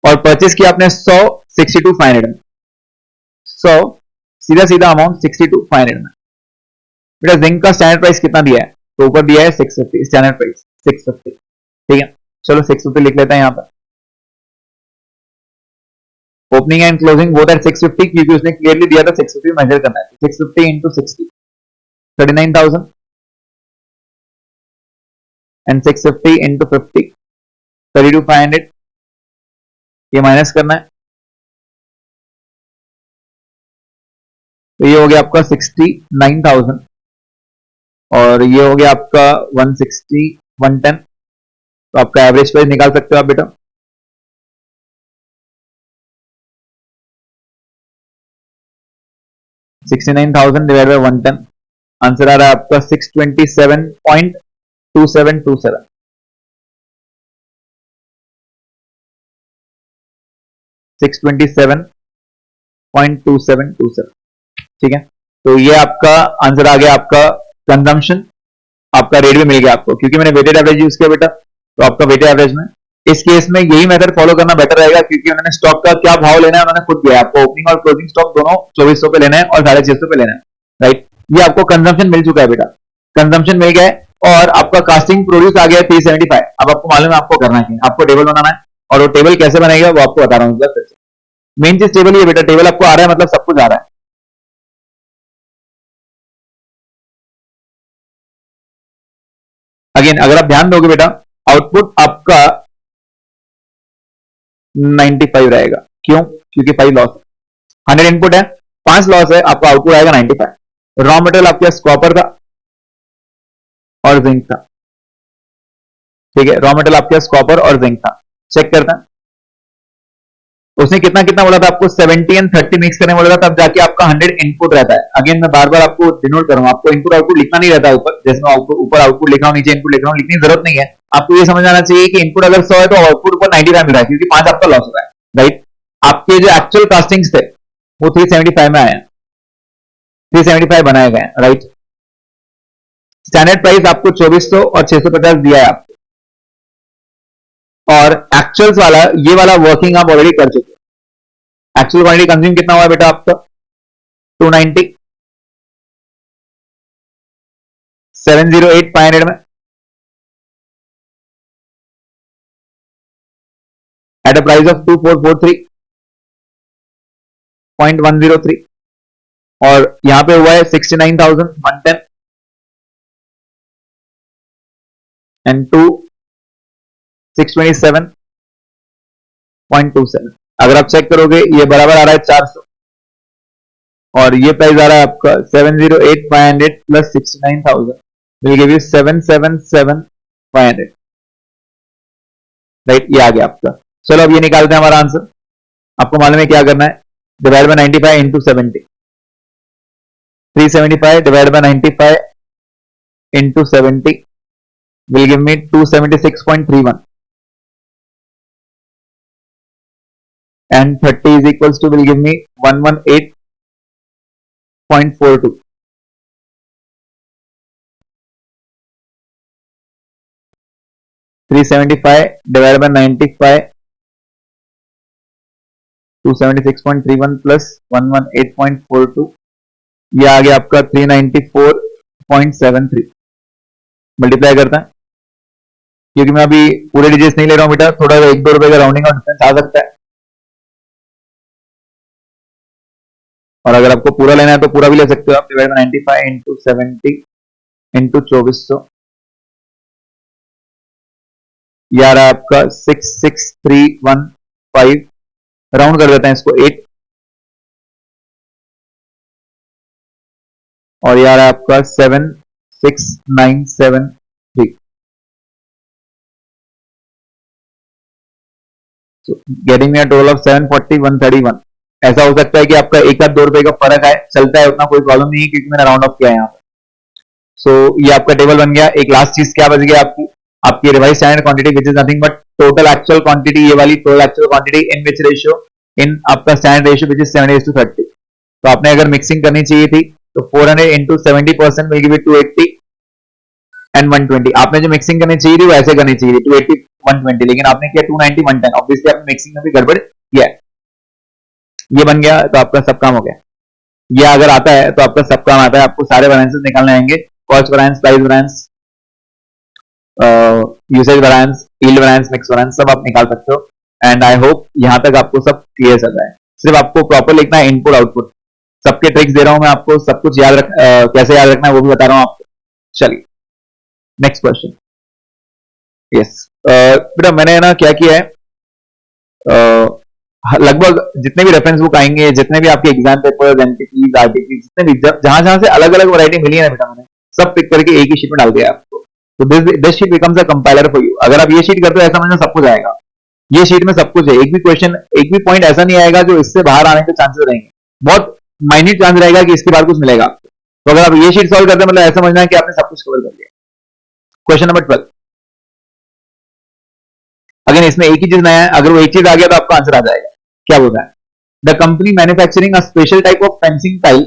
और परचेज किया आपने 100 62,500 में, 100 सीधा सीधा अमाउंट 62,500 में। बेटा जिंक का स्टैंडर्ड प्राइस कितना दिया है, तो ऊपर दिया है 650, स्टैंडर्ड प्राइस 650, ठीक है। चलो 650 लिख लेते हैं यहाँ पर। Opening and closing both at 650, क्योंकि उसने क्लियरली दिया था 650 मेजर करना है। 650 into 60 39,000 एंड 650 इंटू 50 32,500, ये माइनस करना है, तो ये हो गया आपका 69,000 और ये हो गया आपका 160 110, तो आपका एवरेज प्राइस निकाल सकते हो आप बेटा। $69,000 डिवाइड बाय 110, आंसर आ रहा है आपका 627.2727, 627.2727, ठीक है। तो ये आपका आंसर आ गया, आपका कंजम्पशन, आपका रेट भी मिल गया आपको, क्योंकि मैंने वेटेड एवरेज यूज किया बेटा, तो आपका वेटेड एवरेज में इस केस में यही मेथड फॉलो करना बेटर रहेगा, क्योंकि उन्होंने स्टॉक का क्या भाव लेना है उन्होंने खुद दिया है आपको, ओपनिंग और क्लोजिंग स्टॉक दोनों 2400 पे लेना है और 650 पे लेना है, राइट। ये आपको कंजम्पशन मिल चुका है बेटा, कंजम्पशन मिल गया है और आपका कास्टिंग प्रोड्यूस आ गया है 375। अब आपको मालूम है आपको करना है, आपको टेबल बनाना है, और वो टेबल कैसे बनेगा वो आपको बता रहा हूँ। मेन चीज टेबल ही है बेटा, टेबल आपको आ रहा है मतलब सब कुछ आ रहा है। अगेन अगर आप ध्यान दोगे बेटा, आउटपुट आपका 95 रहेगा, क्यों? क्योंकि 5 लॉस है, 100 इनपुट है, 5 लॉस है, आपका आउटपुट आएगा 95। रॉ मटेरियल आपके पास कॉपर था और जिंक था, ठीक है, रॉ मटेरियल आपके पास कॉपर और जिंक था। चेक करता है उसने कितना कितना बोला था आपको, 70 एंड 30 मिक्स करने बोला था, तब जाके आपका 100 इनपुट रहता है। अगेन मैं बार बार आपको डिनोट करूंगा, आपको इनपुट आउटपुट लिखना नहीं रहता है ऊपर, जैसे मैं ऊपर आउटपुट लिख रहा हूं, नीचे इनपुट लिख रहा हूं, लिखने की जरूरत नहीं है। आपको ये समझ आना चाहिए कि इनपुट अगर 100 है तो आउटपुट ऊपर 95 मिल रहा है, क्योंकि 5 आपका लॉस हो रहा है, राइट। आपके जो एक्चुअल कास्टिंग्स थे वो 375 में आए, 375 बनाए गए, राइट। स्टैंडर्ड प्राइस आपको 2400 और 650 दिया है आपको, और एक्चुअल्स वाला ये वाला वर्किंग आप ऑलरेडी कर चुके हैं। एक्चुअल क्वांटिटी कंज्यूम कितना हुआ बेटा आपका, 290, 708 500 में, एट अ प्राइस ऑफ 2443.103, और यहां पे हुआ है 69,110 एंड 627.27। अगर आप चेक करोगे ये बराबर आ रहा है 400, और ये प्राइस आ रहा है आपका 708,500 plus 69,000 will give you 777,500, right. ये आ गया आपका। चलो अब ये निकालते हैं हमारा आंसर। आपको मालूम है क्या करना है, divide by 95 into 70, 375 divide by 95 into 70 will give me 276.31 and 30 is equals to will give me 118.42. $375 divided by 95, 276.31 plus 118.42, ये आ गया आपका 394.73। मल्टीप्लाई करता है, क्योंकि मैं अभी पूरे डिजिट्स नहीं ले रहा हूं बेटा, थोड़ा 1-2 रुपए का राउंडिंग और डिफरेंस आ सकता है, और अगर आपको पूरा लेना है तो पूरा भी ले सकते हो आप। डिवाइड बाय 95 इंटू 70 इंटू 2400, ये आ रहा है आपका 66315, राउंड कर देते हैं इसको 8, और ये आ रहा है आपका 76973, getting me a total of 740,131। ऐसा हो सकता है कि आपका 1-2 रुपए का फर्क आए, चलता है, उतना कोई प्रॉब्लम नहीं है, क्योंकि मैंने राउंड ऑफ किया है यहाँ पे। सो ये आपका टेबल बन गया। एक लास्ट चीज क्या बच गया आपकी, आपकी revise standard quantity which is nothing but total actual quantity, ये वाली total actual quantity in which ratio, in आपका स्टैंडर्ड रेशियो विच इज 70:30। तो आपने अगर मिक्सिंग करनी चाहिए थी तो 400 into 70% will give you 280 and 120। आपने जो मिक्सिंग करनी चाहिए थी वो ऐसे करनी चाहिए थी 280 120, लेकिन आपने किया 290 110। ऑब्वियसली आपने मिक्सिंग में भी गड़बड़ किया है। ये बन गया तो आपका सब काम हो गया। ये अगर आता है तो आपका सब काम आता है, आपको सारे वैलेंसेस निकालने आएंगे, cost valence, price valence, usage valence, yield valence, mix valence, सब आप निकाल सकते हो। एंड आई होप यहां तक आपको सब क्लियर चल रहा है। सिर्फ आपको प्रॉपर लिखना है इनपुट आउटपुट। सबके ट्रिक्स दे रहा हूं मैं आपको, सब कुछ याद कैसे याद रखना है वो भी बता रहा हूं आपको। चलिए नेक्स्ट क्वेश्चन। यस बेटा मैंने ना क्या किया है, लगभग जितने भी रेफरेंस बुक आएंगे, जितने भी आपके एग्जाम पेपर्स, एमसीक्यूज, आरटीपी, जितने भी जहां जहां से अलग अलग वैरायटी मिली है ना बेटा, मैंने सब पिक करके एक ही शीट में डाल दिया आपको। तो this sheet becomes a compiler for you. अगर आप ये शीट करते हो ऐसा समझना सब कुछ आएगा। ये शीट में सब कुछ है, एक भी क्वेश्चन, एक भी पॉइंट ऐसा नहीं आएगा जो इससे बाहर आने के चांसेस रहेंगे। बहुत माइन्यूट चांस रहेगा कि इसके बाद कुछ मिलेगा आपको। तो अगर आप ये शीट सॉल्व करते हैं मतलब ऐसा समझना है कि आपने सब कुछ कवर कर लिया। Question number 12। अगेन इसमें एक ही चीज नया है, अगर वो एक चीज आ गया तो आपका आंसर आ जाएगा। क्या बोल रहा है? The company manufacturing a special type of fencing tile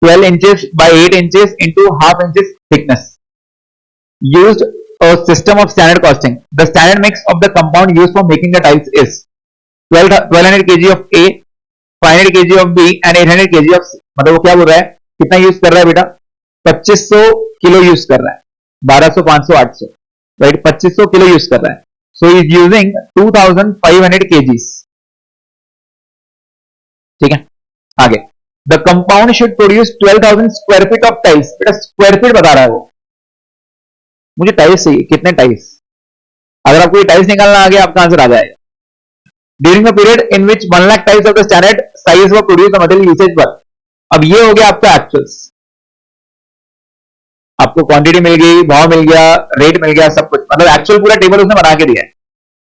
12 inches by 8 inches into half inches thickness used a system of standard costing. The standard mix of the compound used for making the tiles is 1200 kg of A, 500 kg of B and 800 kg of C. मतलब वो क्या बोल रहा है, कितना यूज कर रहा है बेटा? 2500 किलो यूज कर रहा है, 1200, 500, 800, राइट? 2500 किलो यूज कर रहा है। So he is using 2500 kgs. ठीक है, आगे the compound should produce 12,000 square feet of tiles. बेटा स्क्वायर फीट बता रहा है वो, मुझे टाइल्स चाहिए, कितने टाइल्स? अगर आपको ये टाइल्स निकालना आ गया आपका आंसर आ जाएगा। During the period in which 1 lakh tiles of the standard size व प्रोड्यूस द मटेरियल यूसेज पर। अब ये हो गया आपका एक्चुअल्स, आपको क्वांटिटी मिल गई, भाव मिल गया, रेट मिल गया, सब कुछ, मतलब एक्चुअल पूरा टेबल उसने बना के दिया है।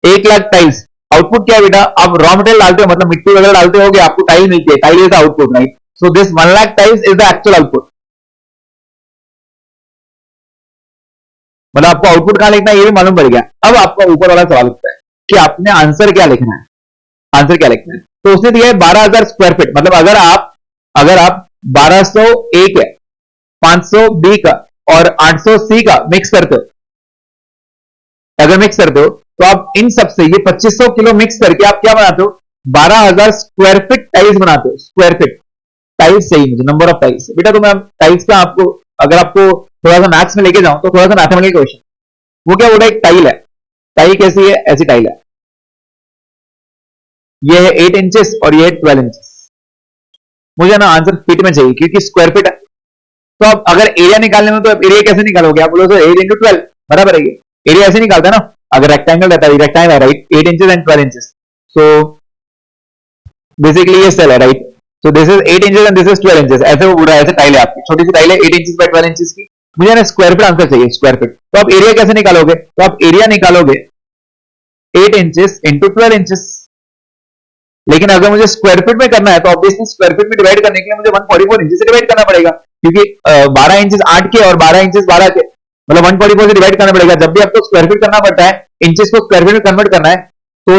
1 लाख टाइल्स। आउटपुट क्या है बेटा? आप रॉ मटेरियल डालते हो, मतलब मिट्टी वगैरह डालते हो, आपको टाइल मिलती है, tile is the output, right? So this 1 lakh tiles is the actual output. मतलब आपको आउटपुट कहां लिखना है ये भी मालूम पड़ गया। अब आपका ऊपर वाला सवाल होता है कि आपने आंसर क्या लिखना है। आंसर क्या लिखना है? तो उसने दिया है 12,000 स्क्वायर फीट। मतलब अगर आप 1200 ए का, 500 बी का और 800 सी का मिक्स करते हो, अगर मिक्स करते हो तो आप इन सब से ये 2500 किलो मिक्स करके आप क्या बनाते हो? 12,000 स्क्वायर फीट टाइल्स बनाते हो। स्क्वायर फीट टाइल्स चाहिए मुझे, नंबर ऑफ टाइल्स। बेटा तो मैं टाइल्स का आपको, अगर आपको थोड़ा सा मैथ्स में लेके जाऊं तो थोड़ा सा मैथमेटिकल क्वेश्चन। वो क्या बोल रहा है? एक टाइल है, टाइल कैसी है? ऐसी टाइल है, ये है 8 इंचेस और ये है 12 इंचेस। मुझे ना आंसर फीट में चाहिए क्योंकि स्क्वायर फीट है। तो अब अगर एरिया निकालने में, तो एरिया कैसे निकालोगे? आप बोलो तो 8 इंटू 12 बराबर है। एरिया ऐसे निकालता है ना, अगर रेक्टेंगल रहता है, रेक्टेंगल है, right? 8 inches and 12 inches. So basically ये सेल है, right? So this is 8 inches and this is 12 inches. ऐसे वो पूरा ऐसे टाइल है आपकी, छोटी सी टाइल है 8 इंचेस बाय 12 इंचेस की। मुझे ना स्क्वायर फीट आंसर चाहिए, स्क्वायर फीट। तो आप एरिया कैसे निकालोगे? तो आप एरिया निकालोगे 8 इंचेस इंटू 12 इंचेस। लेकिन अगर मुझे स्क्वायर फीट में करना है तो ऑब्वियसली स्क्वायर फीट में डिवाइड करने के लिए मुझे 144 इंचेस से डिवाइड करना पड़ेगा, क्योंकि 12 इंचेस 8 के और 12 इंचेस 12 के, मतलब 144 से डिवाइड करना पड़ेगा। जब भी आपको स्क्वायर फीट करना पड़ता है, इंचेस को स्क्वायर फीट में कन्वर्ट करना है, तो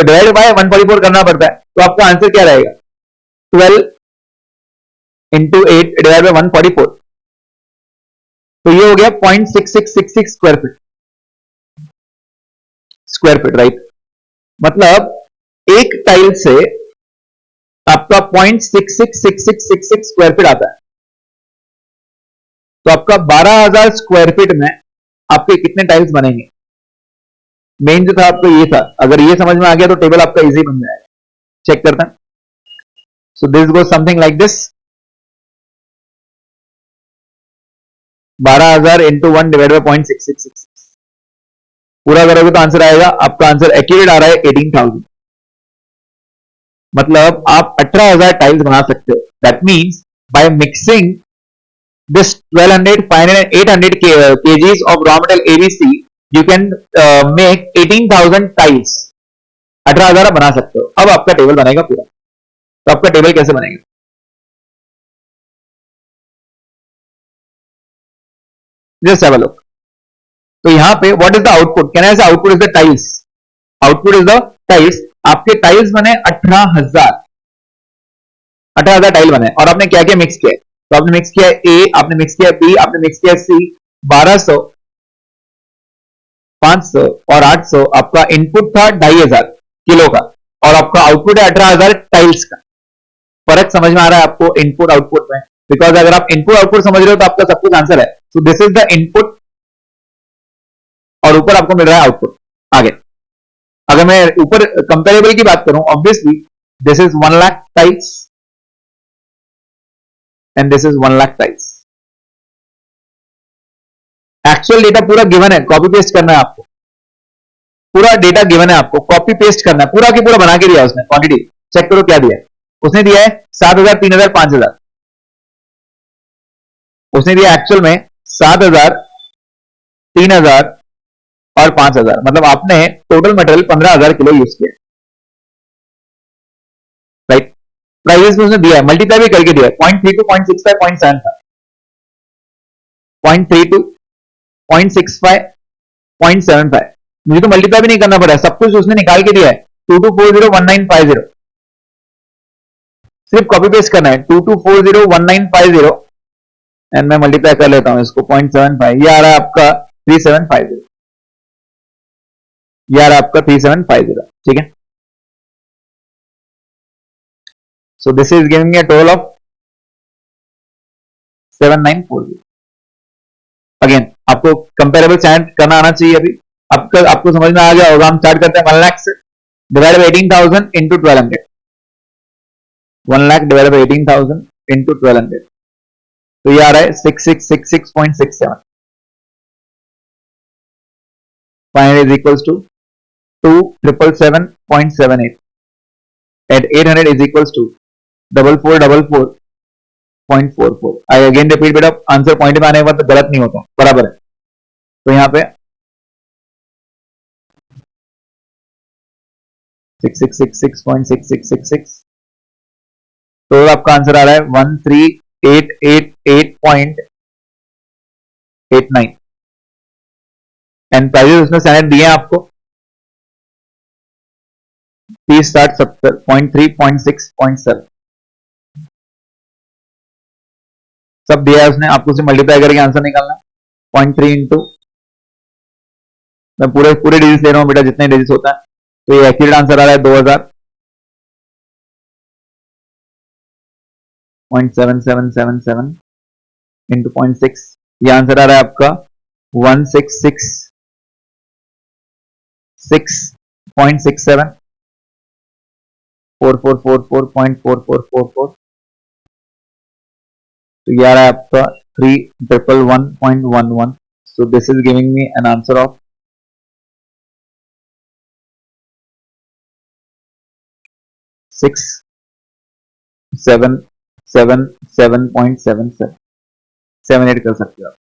डिवाइड बाय 144 करना पड़ता है। तो आपका आंसर क्या रहेगा? 12 इंटू 8 डिवाइड बाय 144। तो ये हो गया 0.6666 square feet. Square feet, right? मतलब एक टाइल से आपका 0.666666 स्क्वायर फीट आता है। तो आपका 12,000 स्क्वायर फीट में आपके कितने टाइल्स बनेंगे? मेन जो था आपको ये था, अगर ये समझ में आ गया तो टेबल आपका इजी बन जाएगा। चेक करते हैं। So this goes something like this, 12,000 into 1 divide by 0.6666। पूरा करोगे तो आंसर आएगा, आपका आंसर एक्यूरेट आ रहा है 18,000। मतलब आप 18,000 टाइल्स बना सकते हो। That means by mixing this 1200, 500, 800 kgs of raw material ABC, you can make 18,000 tiles। 18,000 बना सकते हो। अब आपका टेबल बनेगा पूरा। तो आपका टेबल कैसे बनेगा? Just have a look. तो यहां पे what is the output? Can I say output is the tiles. Output is the tiles. आपके टाइल्स बने 18,000। 18,000 टाइल बने और आपने क्या क्या मिक्स किया? तो आपने मिक्स किया ए, आपने मिक्स किया बी, आपने मिक्स किया सी। 1200, 500 और 800 आपका इनपुट था 2,500 किलो का, और आपका आउटपुट है 18,000 टाइल्स का। फर्क समझ में आ रहा है आपको इनपुट आउटपुट में? बिकॉज अगर आप इनपुट आउटपुट समझ रहे हो तो आपका सब कुछ आंसर है। सो दिस इज द इनपुट और ऊपर आपको मिल रहा है आउटपुट। आगे अगर मैं ऊपर कंपेरेबल की बात करूं, obviously this is 1 lakh tiles and this is 1 lakh tiles. Actual data पूरा गिवन है, कॉपी पेस्ट करना है आपको। पूरा डेटा गिवन है, आपको कॉपी पेस्ट करना है, पूरा की पूरा बना के दिया उसने क्वांटिटी। चेक करो क्या दिया है। उसने दिया है 7,000, 3,000, 5,000। उसने दिया एक्चुअल में 7,000, 3,000 और 5,000, मतलब आपने टोटल मटेरियल 15,000 किलो यूज किया। राइट, प्राइस उसने दिया है, मल्टीप्लाई भी करके दिया है, 0.32, 0.65, 0.75, 0.32, 0.65, 0.75। मुझे तो मल्टीप्लाई भी नहीं करना पड़ा, सब कुछ उसने निकाल के दिया है। 22401950, सिर्फ कॉपी पेस्ट करना है। 22401950 एंड मैं मल्टीप्लाई कर लेता हूं इसको 0.75, ये आ रहा है आपका 3750, ये आ रहा है आपका 3750। ठीक है, सो this is giving me a total of 7940। Again आपको कंपेरेबल स्टैंड करना आना चाहिए। अभी आपको समझ में आ गया होगा। हम स्टार्ट करते हैं 1 लाख से, divide by 18,000 into 1200, 1 lakh divide by 18,000 into 1200, तो ये आ रहा है 6666.67। Final is equals to 2,777.78 at 800 is equals to 4444.44। I again repeat बेटा, आंसर पॉइंट में आने के बाद तो गलत नहीं होता, बराबर है। तो यहां पे 6666.6666, तो आपका आंसर आ रहा है 13,888.89 एंड प्राइजेस उसने स्टैंडर्ड दिए हैं आपको 30, 60, 70, 0.3, 0.6, 0.7 सब दिया है उसने। आपको उसे मल्टीप्लाई करके आंसर निकालना है। 0.3 इंटू, मैं पूरे डिजिट ले रहा हूं बेटा, जितने डिजिट होता है। तो ये एक्यूरेट आंसर आ रहा है 2000.7777 इंटू 0.6, ये आंसर आ रहा है आपका 1666.67, 4444.4444। तो ये आ रहा है आपका 3,111.11। So this is giving me an answer of 6,777.77, 78 कर सकते हो आप।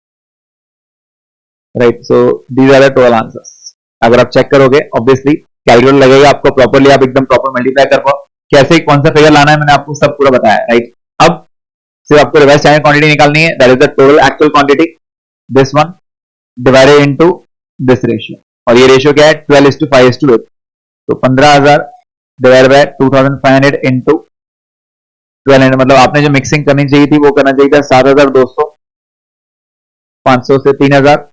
Right, so these are the 12 answers. अगर आप चेक करोगे ऑब्वियसली कैलकुलेटर लगेगा आपको, प्रॉपरली आप एकदम प्रॉपर मल्टीप्लाई कर पाओ। कैसे कौन सा फिगर लाना है मैंने आपको सब पूरा बताया। राइट, अब सिर्फ आपको रिवर्स स्टैंडर्ड क्वांटिटी निकालनी है, that is the total actual quantity, this one divided into this ratio. और ये रेशियो क्या है? 12:5:8। तो 15,000 डिवाइड बाय 2,500 इंटू 1200, मतलब आपने जो मिक्सिंग करनी चाहिए थी वो करना चाहिए था 7,200, 500 से 3,000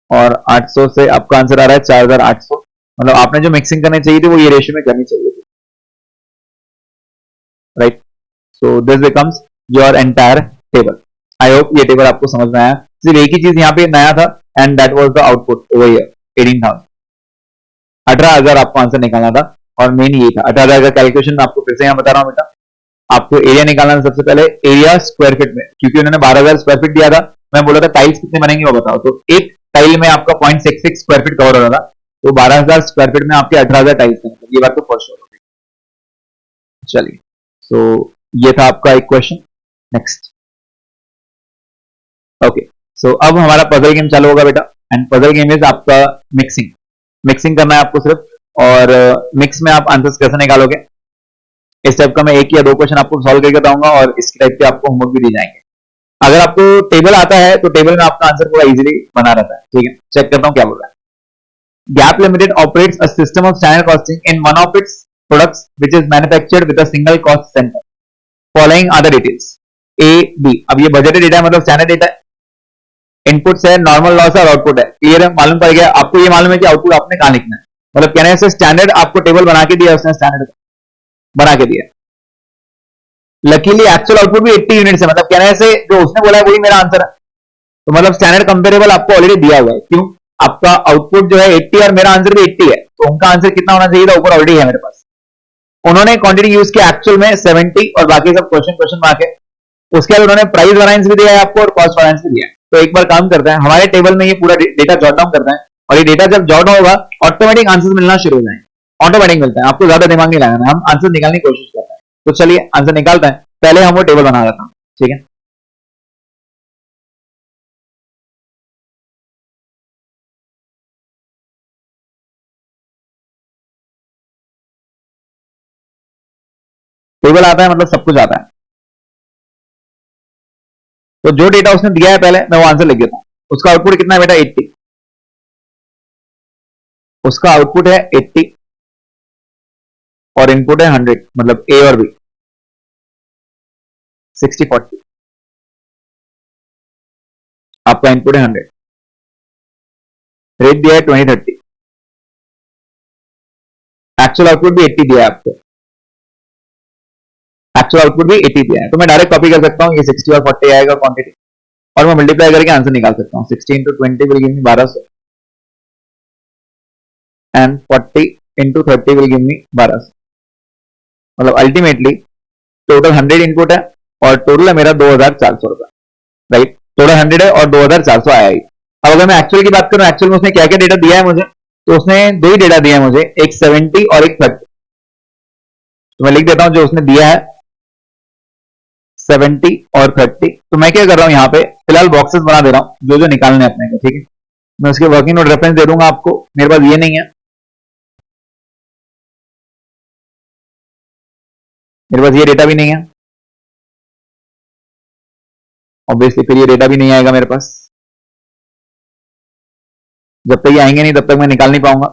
और 800 से आपका आंसर आ रहा है 4,800। मतलब आपने जो मिक्सिंग करनी चाहिए थी वो ये रेशियो में करनी चाहिए थी। Right, so this becomes your entire table. I hope ये टेबल आपको समझ में आया। सिर्फ एक ही चीज यहाँ पे नया था and that was the output over here 18,000, 18,000 आपको आंसर निकालना था और मेन ये था। 18,000 का कैलकुलेशन आपको फिर से यहाँ बता रहा हूँ बेटा। आपको एरिया निकालना था सबसे पहले, एरिया स्क्वायर फीट में, क्योंकि उन्होंने 12,000 स्क्वायर फीट दिया था। मैं बोला था टाइल्स कितने बनेंगे वो बताओ, तो एक टाइल में आपका 0.66 स्क्वायर फीट कवर हो रहा था, तो 12,000 स्क्वायर फीट में आपके 18,000 टाइल्स थे, ये बात तो फर्स्ट हो गई। चलिए, सो ये था आपका एक क्वेश्चन। नेक्स्ट, ओके, सो अब हमारा पजल गेम चालू होगा बेटा। एंड पजल गेम इज आपका मिक्सिंग करना है आपको सिर्फ, और मिक्स में आप आंसर्स कैसे निकालोगे इस टाइप का मैं एक या दो क्वेश्चन आपको सॉल्व करके बताऊंगा, और इस टाइप के आपको होमवर्क भी दिए जाएंगे। अगर आपको टेबल आता है तो टेबल में आपका आंसर पूरा इजीली बना रहता है। ठीक है, चेक करता हूं क्या बोल रहा है। Gap Limited operates a system of standard costing in one of its products which is manufactured with a single cost centre. Following are the details A B. अब ये बजटेड डेटा है, मतलब स्टैंडर्ड डेटा है। इनपुट्स है, नॉर्मल लॉस है और आउटपुट है। क्लियर है, मालूम पड़ गया आपको। ये मालूम है कि आउटपुट आपने कहां लिखना है, मतलब कहने से स्टैंडर्ड आपको टेबल बना के दिया, उसने स्टैंडर्ड बना के दिया। लकीली एक्चुअल आउटपुट भी 80 यूनिट है, मतलब कहने से जो उसने बोला है वही मेरा आंसर है। तो मतलब स्टैंडर्ड कंपेरेबल आपको ऑलरेडी दिया हुआ है। क्यों? आपका आउटपुट जो है 80 और मेरा आंसर भी 80 है, तो उनका आंसर कितना होना चाहिए था ऊपर ऑलरेडी है मेरे पास। उन्होंने क्वांटिटी यूज किया एक्चुअल में 70 और बाकी सब क्वेश्चन मार्क है। उसके बाद उन्होंने प्राइस वेरिएंस भी दिया है आपको और कॉस्ट वेरिएंस भी दिया है। तो एक बार काम करते हैं, हमारे टेबल में ये पूरा डेटा जॉट डाउन करते हैं और ये डेटा जब जॉट होगा ऑटोमेटिक आंसर मिलना शुरू हो जाएंगे, ऑटोमेटिक मिलते हैं, आपको ज्यादा दिमाग नहीं लगाना, हम आंसर निकालने की कोशिश करते हैं। तो चलिए आंसर निकालते हैं, पहले हम वो टेबल बना देता हूं, ठीक है। टेबल आता है मतलब सब कुछ आता है। तो जो डेटा उसने दिया है पहले मैं वो आंसर लिख देता हूं। उसका आउटपुट कितना है बेटा 80, उसका आउटपुट है 80 और इनपुट है 100, मतलब ए और बी 60-40, आपका इनपुट है 100, रेट दिया है 20-30, एक्चुअल आउटपुट भी 80 दिया है आपको, एक्चुअल आउटपुट भी 80 दिया है। तो मैं डायरेक्ट कॉपी कर सकता हूं, ये 60 और 40 आएगा क्वांटिटी, और मैं मल्टीप्लाई करके आंसर निकाल सकता हूं। 60 into 20 will give me 1200 and 40 into 30 will give me 1200, मतलब अल्टीमेटली टोटल 100 इनपुट है और टोटल है मेरा 2400 रुपए, राइट। टोटल 100 है और 2400 आया ही। अब अगर मैं एक्चुअल की बात करूं, एक्चुअल में उसने क्या क्या डेटा दिया है मुझे, तो उसने दो ही डेटा दिया है मुझे, एक 70 और एक 30। तो मैं लिख देता हूं जो उसने दिया है 70 और 30। तो मैं क्या कर रहा हूं, यहाँ पे फिलहाल बॉक्सेस बना दे रहा हूं जो जो निकालने अपने को, ठीक है। मैं उसके वर्किंग नोट रेफरेंस दे दूंगा आपको, मेरे पास ये नहीं है, मेरे पास ये डेटा भी नहीं है, ऑब्वियसली फिर ये डेटा भी नहीं आएगा मेरे पास। जब तक ये आएंगे नहीं तब तक मैं निकाल नहीं पाऊंगा,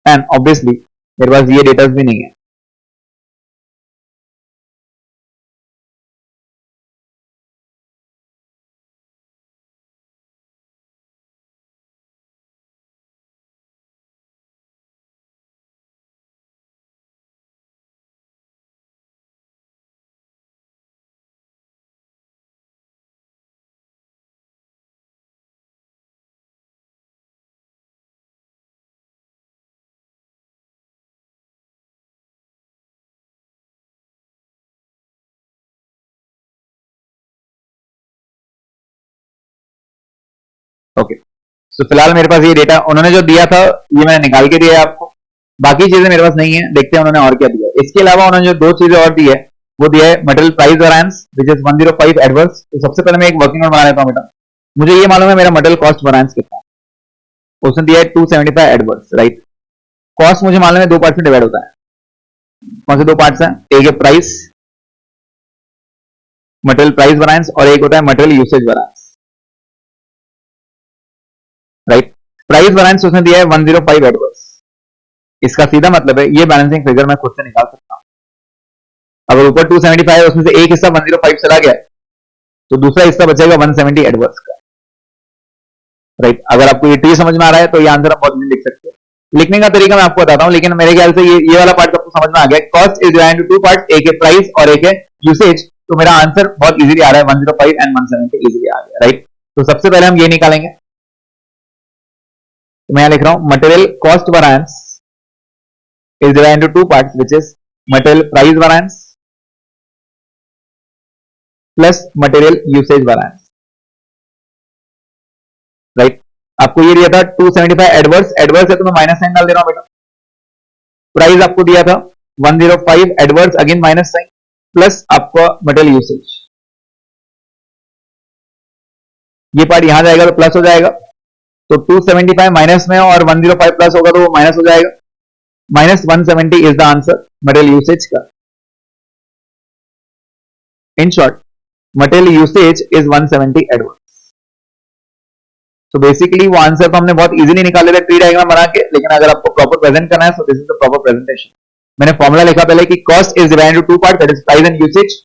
एंड ऑब्वियसली मेरे पास ये डेटा भी नहीं है। ओके, तो फिलहाल मेरे पास ये डेटा उन्होंने जो दिया था ये मैंने निकाल के दिया है आपको, बाकी चीजें मेरे पास नहीं है। देखते हैं उन्होंने और क्या दिया। इसके अलावा उन्होंने जो दो चीजें और दी है वो दिया है material price variance which is 105 adverse. तो सबसे पहले मैं एक वर्किंग नोट बना लेता हूं बेटा, मुझे ये मालूम है मेरा मटेरियल कॉस्ट वेरिएंस कितना है, उसने दिया है 275 एडवर्स, राइट। कॉस्ट मुझे मालूम है दो पार्ट में डिवाइड होता है, कौन से दो पार्ट्स हैं, एक है प्राइस, मटेरियल प्राइस वेरिएंस, और एक होता है material usage variance, right. Price variance उसने दिया है 105 एडवर्स, इसका सीधा मतलब है ये बैलेंसिंग फिगर मैं खुद से निकाल सकता हूं। अगर ऊपर 275 है उसमें से एक हिस्सा 105 चला गया तो दूसरा हिस्सा बचेगा 170 एडवर्स का, राइट। अगर आपको ये ट्री समझ में आ रहा है तो ये आंसर आप बहुत लिख सकते हैं। लिखने का तरीका मैं आपको बताता हूं, लेकिन मेरे ख्याल से ये वाला पार्ट आपको समझ में आ गया। Cost is divided into two parts, एक है प्राइस और एक है यूसेज। तो मेरा आंसर बहुत इजीली आ रहा है, 105 एंड 170 इजीली आ गया, राइट। तो सबसे पहले हम ये निकालेंगे, तो मैं यहां लिख रहा हूं material cost variance is divided into two parts, which is material price variance plus material usage variance, right। आपको ये दिया था 275 एडवर्स, एडवर्स है तो मैं माइनस साइन डाल दे रहा हूं बेटा। प्राइस आपको दिया था 105 adverse, again minus sign, plus आपका मटेरियल यूसेज। ये पार्ट यहां जाएगा तो प्लस हो जाएगा, तो 275 माइनस में और 105 प्लस होगा तो वो माइनस हो जाएगा। Minus 170 is the answer material usage का। In short material usage is 170 adverse. तो बेसिकली वो आंसर तो हमने बहुत इजीली निकाले थे ट्री डायग्राम बना के, लेकिन अगर आपको प्रॉपर प्रेजेंट करना है तो this is the proper presentation. मैंने फॉर्मूला लिखा पहले कि cost is divided into two part, that is price and usage.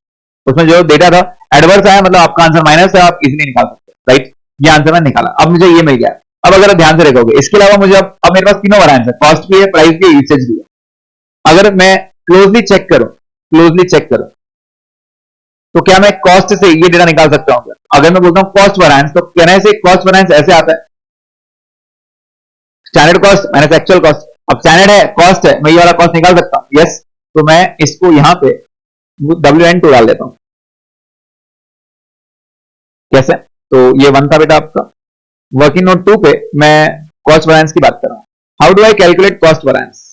उसमें जो डेटा था एडवर्स आया, मतलब आपका आंसर माइनस है, आप इजीली निकाल सकते हैं, राइट। ये आंसर मैंने निकाला, अब मुझे ये मिल गया। अब अगर आप ध्यान से देखोगे इसके अलावा मुझे अब मेरे पास तीनों वेरिएंस है, कॉस्ट भी है, प्राइस भी है, यूसेज भी है। अगर मैं क्लोजली चेक करूं तो क्या मैं कॉस्ट से ये डेटा निकाल सकता हूं? अगर मैं बोलता हूं कॉस्ट वेरिएंस, तो कहने से कॉस्ट वेरिएंस ऐसे आता है, standard cost minus actual cost. अब स्टैंडर्ड है, कॉस्ट है, मैं ये वाला कॉस्ट निकाल सकता हूं, यस। तो मैं इसको यहां पे WN2 डाल देता हूं, कैसे? तो ये 1 था बेटा आपका। वर्किंग नोट 2 पे मैं कॉस्ट वैरिएंस की बात कर रहा हूं। How do I calculate cost variance?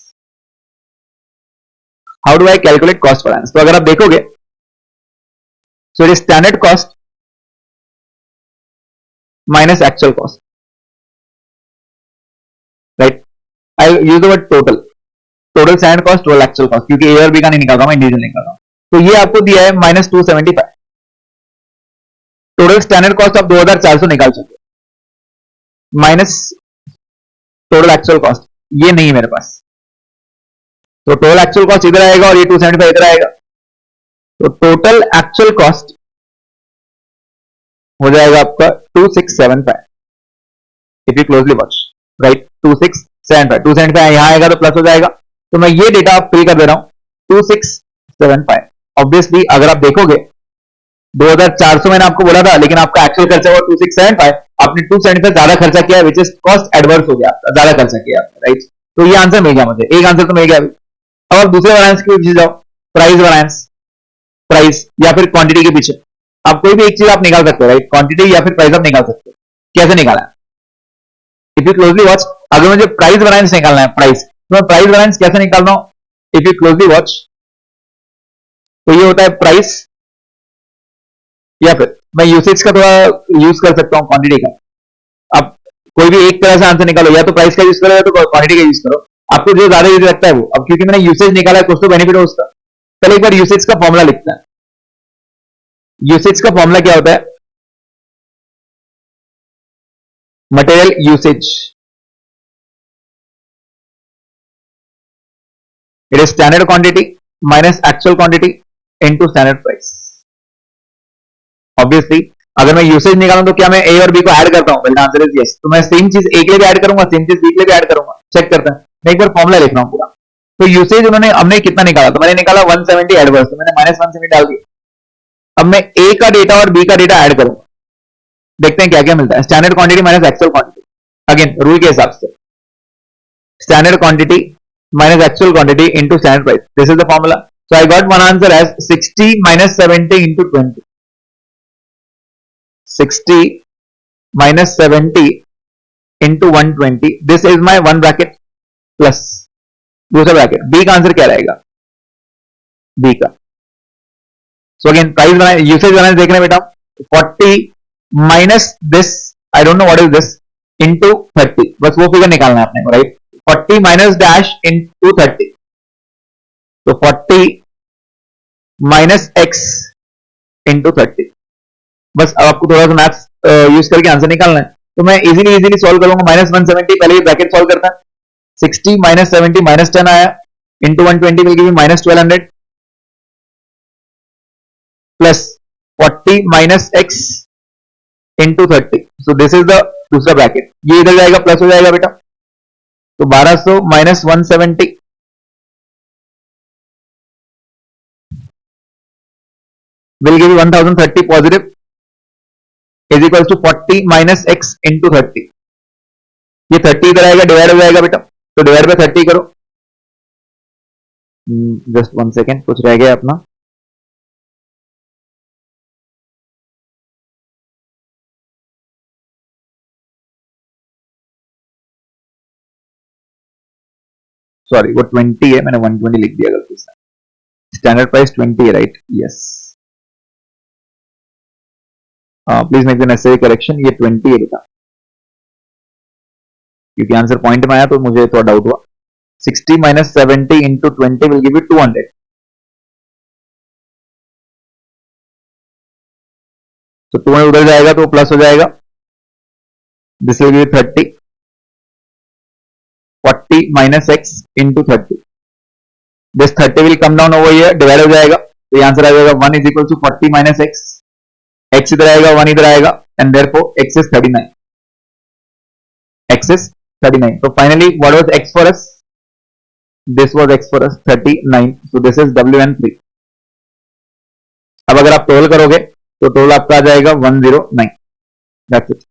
How do I calculate cost variance? तो अगर आप देखोगे, so it is standard cost minus actual cost, right? I use the word total, total standard cost total actual cost, क्योंकि ए और बी का नहीं निकाल रहा हूं, इंडिविजुअल निकाल रहा हूं। तो ये आपको दिया है -275। टोटल स्टैंडर्ड कॉस्ट आप 2400 निकाल सकते हो, माइनस टोटल एक्चुअल कॉस्ट ये नहीं है मेरे पास। तो टोटल एक्चुअल कॉस्ट इधर आएगा और ये 275 इधर आएगा। तो टोटल एक्चुअल कॉस्ट हो जाएगा आपका 2675 if you closely watch, right? 2675 यहां आएगा तो प्लस हो जाएगा। तो मैं ये डेटा आप फिल कर दे रहा हूं 2675। ऑब्वियसली अगर आप देखोगे 2400 मैंने आपको बोला था, लेकिन आपका एक्चुअल खर्चा हुआ 2675, आपने 275 ज्यादा खर्चा किया, विच इज कॉस्ट एडवर्स हो गया, ज्यादा खर्चा किया, राइट? तो ये आंसर मिल गया मुझे, एक आंसर तो मिल गया। अब आप दूसरे वैरिएंस के पीछे जाओ, प्राइस वैरिएंस, प्राइस या फिर क्वांटिटी के पीछे आप कोई भी एक चीज आप निकाल सकते हो, राइट? क्वांटिटी या फिर प्राइस आप निकाल सकते हो। कैसे निकाला है? इफ यू क्लोजली वॉच, अगर मुझे प्राइस वैरिएंस निकालना है, प्राइस, तो मैं प्राइस वैरिएंस कैसे निकाल रहा हूं? इफ यू क्लोजली वॉच, तो ये होता है प्राइस, या फिर मैं यूसेज का थोड़ा यूज कर सकता हूं, क्वांटिटी का। अब कोई भी एक तरह से आंसर निकालो, या तो प्राइस का यूज करो या तो क्वांटिटी का यूज करो, आपको जो ज्यादा यूज लगता है वो। अब क्योंकि मैंने यूसेज निकाला है, कुछ तो बेनिफिट हो उसका। चलो एक बार यूसेज का फॉर्मूला लिखते हैं। यूसेज का फॉर्मूला क्या होता है? Material usage, it is standard quantity minus actual quantity into standard price. Obviously अगर मैं यूसेज निकालूं तो क्या मैं ए और बी को ऐड करता हूं? मेरा आंसर इज यस। तो मैं सेम चीज ए के लिए भी ऐड करूंगा, सेम चीज बी के लिए भी ऐड करूंगा। चेक करते हैं, मैं एक बार फॉर्मूला लिख रहा हूं पूरा। तो यूसेज हमने कितना निकाला? तो मैंने निकाला 170 एडवर्स, तो मैंने -170 डाल दिया। अब मैं ए का डेटा और बी का डेटा ऐड करूंगा, देखते हैं क्या क्या मिलता है। Standard quantity minus actual quantity, again rule के हिसाब से standard quantity minus actual quantity into standard price, this is the formula. So I got one answer as 60 - 70 into 20, 60 - 70 into 120, this is my one bracket plus दूसरा ब्रैकेट। बी का आंसर क्या रहेगा? बी का, so again price usage balance देख रहे हैं बेटा, 40 minus this, I don't know what is this, into 30, बस वो फिगर निकालना है अपने को, राइट? 40 माइनस डैश इनटू 30, तो 40 माइनस एक्स इनटू 30। बस अब आपको थोड़ा सा मैथ्स यूज करके आंसर निकालना है। तो मैं इजीली सॉल्व करूंगा। -170 पहले ये ब्रैकेट सॉल्व करता है, 60 - 70 -10 आया, into 120 will give you -1200 plus 40 minus X into 30, so this is the दूसरा ब्रैकेट। ये इधर जाएगा, प्लस हो जाएगा बेटा, तो 1200 minus 170 will give you 1030 positive is equal to 40 minus X into 30। ये 30 इधर आएगा, डिवाइड हो जाएगा बेटा, तो डिवाइड बाय 30 करो। जस्ट 1 सेकेंड, कुछ रह गया अपना। सॉरी, वो 20 है, मैंने 120 लिख दिया गलती से। स्टैंडर्ड प्राइस 20 है, right? Yes, please make the necessary correction. ये 20 है बेटा, क्योंकि आंसर पॉइंट में आया तो मुझे थोड़ा डाउट हुआ। 60 - 70 इंटू 20 विल गिव यू 200, तो 200 उधर जाएगा तो प्लस हो जाएगा, this will give 30, 40 minus X into 30, this 30 will come down over here, divide हो जाएगा, तो ये आंसर आ जाएगा 1 is equal to 40 minus X, X इधर आएगा, 1 इधर आएगा, and therefore X is 39, X is 39। तो finally what was X for us? This was X for us 39, so this is WN3। अब अगर आप टोटल करोगे तो टोटल आपका आ जाएगा 109, दैट्स इट।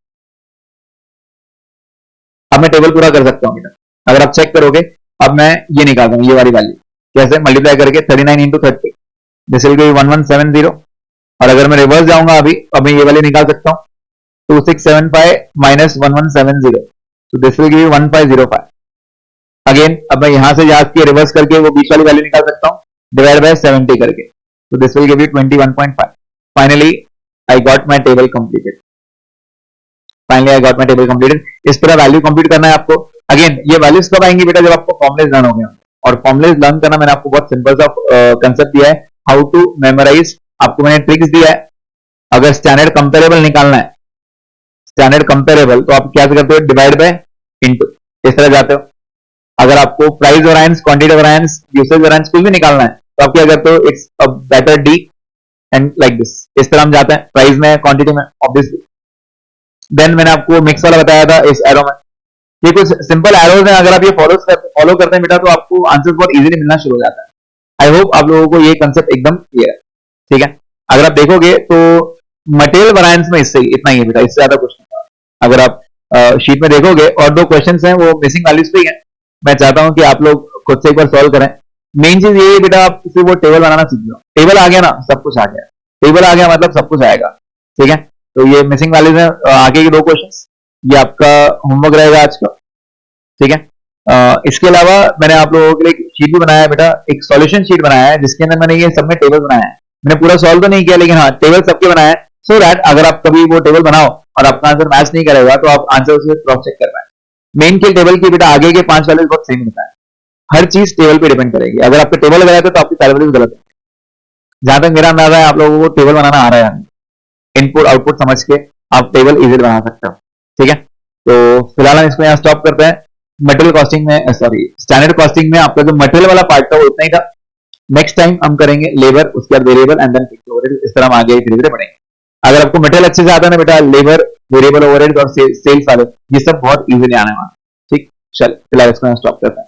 अब मैं टेबल पूरा कर सकता हूं बेटा, अगर आप चेक करोगे। अब मैं ये निकालता हूं, ये वाली वैल्यू कैसे? मल्टीप्लाई करके 39 इंटू 30, दिस विल बी 1170। और अगर मैं रिवर्स जाऊंगा अभी, अब मैं ये वाली निकाल सकता हूं, 2675 minus 1170, so this will give you 1505. Again अब मैं यहां से याद के रिवर्स करके वो बीच वाली वैल्यू निकाल सकता हूँ, डिवाइड बाय 70 करके, so this will give you 21.5. Finally I got my table completed. इस तरह वैल्यू कंप्लीट करना है आपको. अगेन ये वैल्यूज कब आएंगी बेटा, जब आपको फॉर्मुलेज लर्न हो गए. और फॉर्मुलेज लर्न करना मैंने आपको बहुत सिंपल सा कंसेप्ट दिया है, हाउ टू मेमोराइज. आपको मैंने ट्रिक्स दिया है. अगर स्टैंडर्ड कंपेरेबल निकालना है, स्टैंडर्ड कंपेरेबल, तो आप क्या करते हो, डिवाइड बाय इनटू, इस तरह जाते हो. अगर आपको price variance, quantity variance, usage variance कुछ भी निकालना है, तो आप क्या करते हो, it's a better D and like this. इस तरह हम जाते हैं प्राइस में, क्वांटिटी में, ऑब्वियसली. देन मैंने आपको मिक्स वाला बताया था इस एरो में. ये कुछ सिंपल एरोज हैं, अगर आप ये फॉलो करते हैं बेटा, तो आपको आंसर बहुत इजीली मिलना शुरू हो जाता है. आई होप आप लोगों को ये कंसेप्ट एकदम क्लियर है. ठीक है, अगर आप देखोगे तो मटेरियल वेरिएंस में इससे इतना ही है बेटा, इससे ज्यादा कुछ नहीं. अगर आप शीट में देखोगे, और दो क्वेश्चंस हैं वो मिसिंग वैल्यूज पे ही है. मैं चाहता हूं कि आप लोग खुद से एक बार सॉल्व करें. मेन चीज ये है बेटा, आप सिर्फ वो टेबल बनाना सीख लो. टेबल आ गया ना, सब कुछ आ गया. टेबल आ गया मतलब सब कुछ आएगा. ठीक है, तो ये मिसिंग वैल्यूज है. आगे के दो क्वेश्चंस, ये आपका होमवर्क रहेगा आज का. ठीक है, इसके अलावा मैंने आप लोगों के लिए एक शीट भी बनाया है बेटा, एक सॉल्यूशन शीट बनाया है, जिसके अंदर मैंने ये सब में टेबल बनाया है. मैंने पूरा सॉल्व तो नहीं किया, लेकिन हाँ टेबल सबके बनाया है, सो दैट अगर आप कभी वो टेबल बनाओ और आपका आंसर मैच नहीं करेगा, तो आप आंसर उसे क्रॉस चेक कर पाए. मेन के टेबल की बेटा आगे के 5 वैल्यूज बहुत सेम होता है. हर चीज टेबल पे डिपेंड करेगी. अगर आपका टेबल गलत है तो आपकी सारी वैल्यूज गलत है. जहां तक मेरा अंदाजा है, आप लोगों को टेबल बनाना आ रहा है. इनपुट आउटपुट समझ के आप टेबल इजीली बना सकते हो. ठीक है, तो फिलहाल हम इसको यहाँ स्टॉप करते हैं. मटेरियल कॉस्टिंग में, सॉरी स्टैंडर्ड कॉस्टिंग में आपका जो मटेरियल वाला पार्ट था वो इतना ही था. नेक्स्ट टाइम हम करेंगे लेबर, उसके बाद variable and then fixed overhead. इस तरह हम आगे धीरे धीरे बढ़ेंगे. अगर आपको मटेरियल अच्छे से आता है ना बेटा, लेबर, वेरिएबल ओवरहेड और सेल्स वाले, ये सब बहुत इजीली आने वाला. ठीक, चल फिलहाल इसको स्टॉप करते हैं.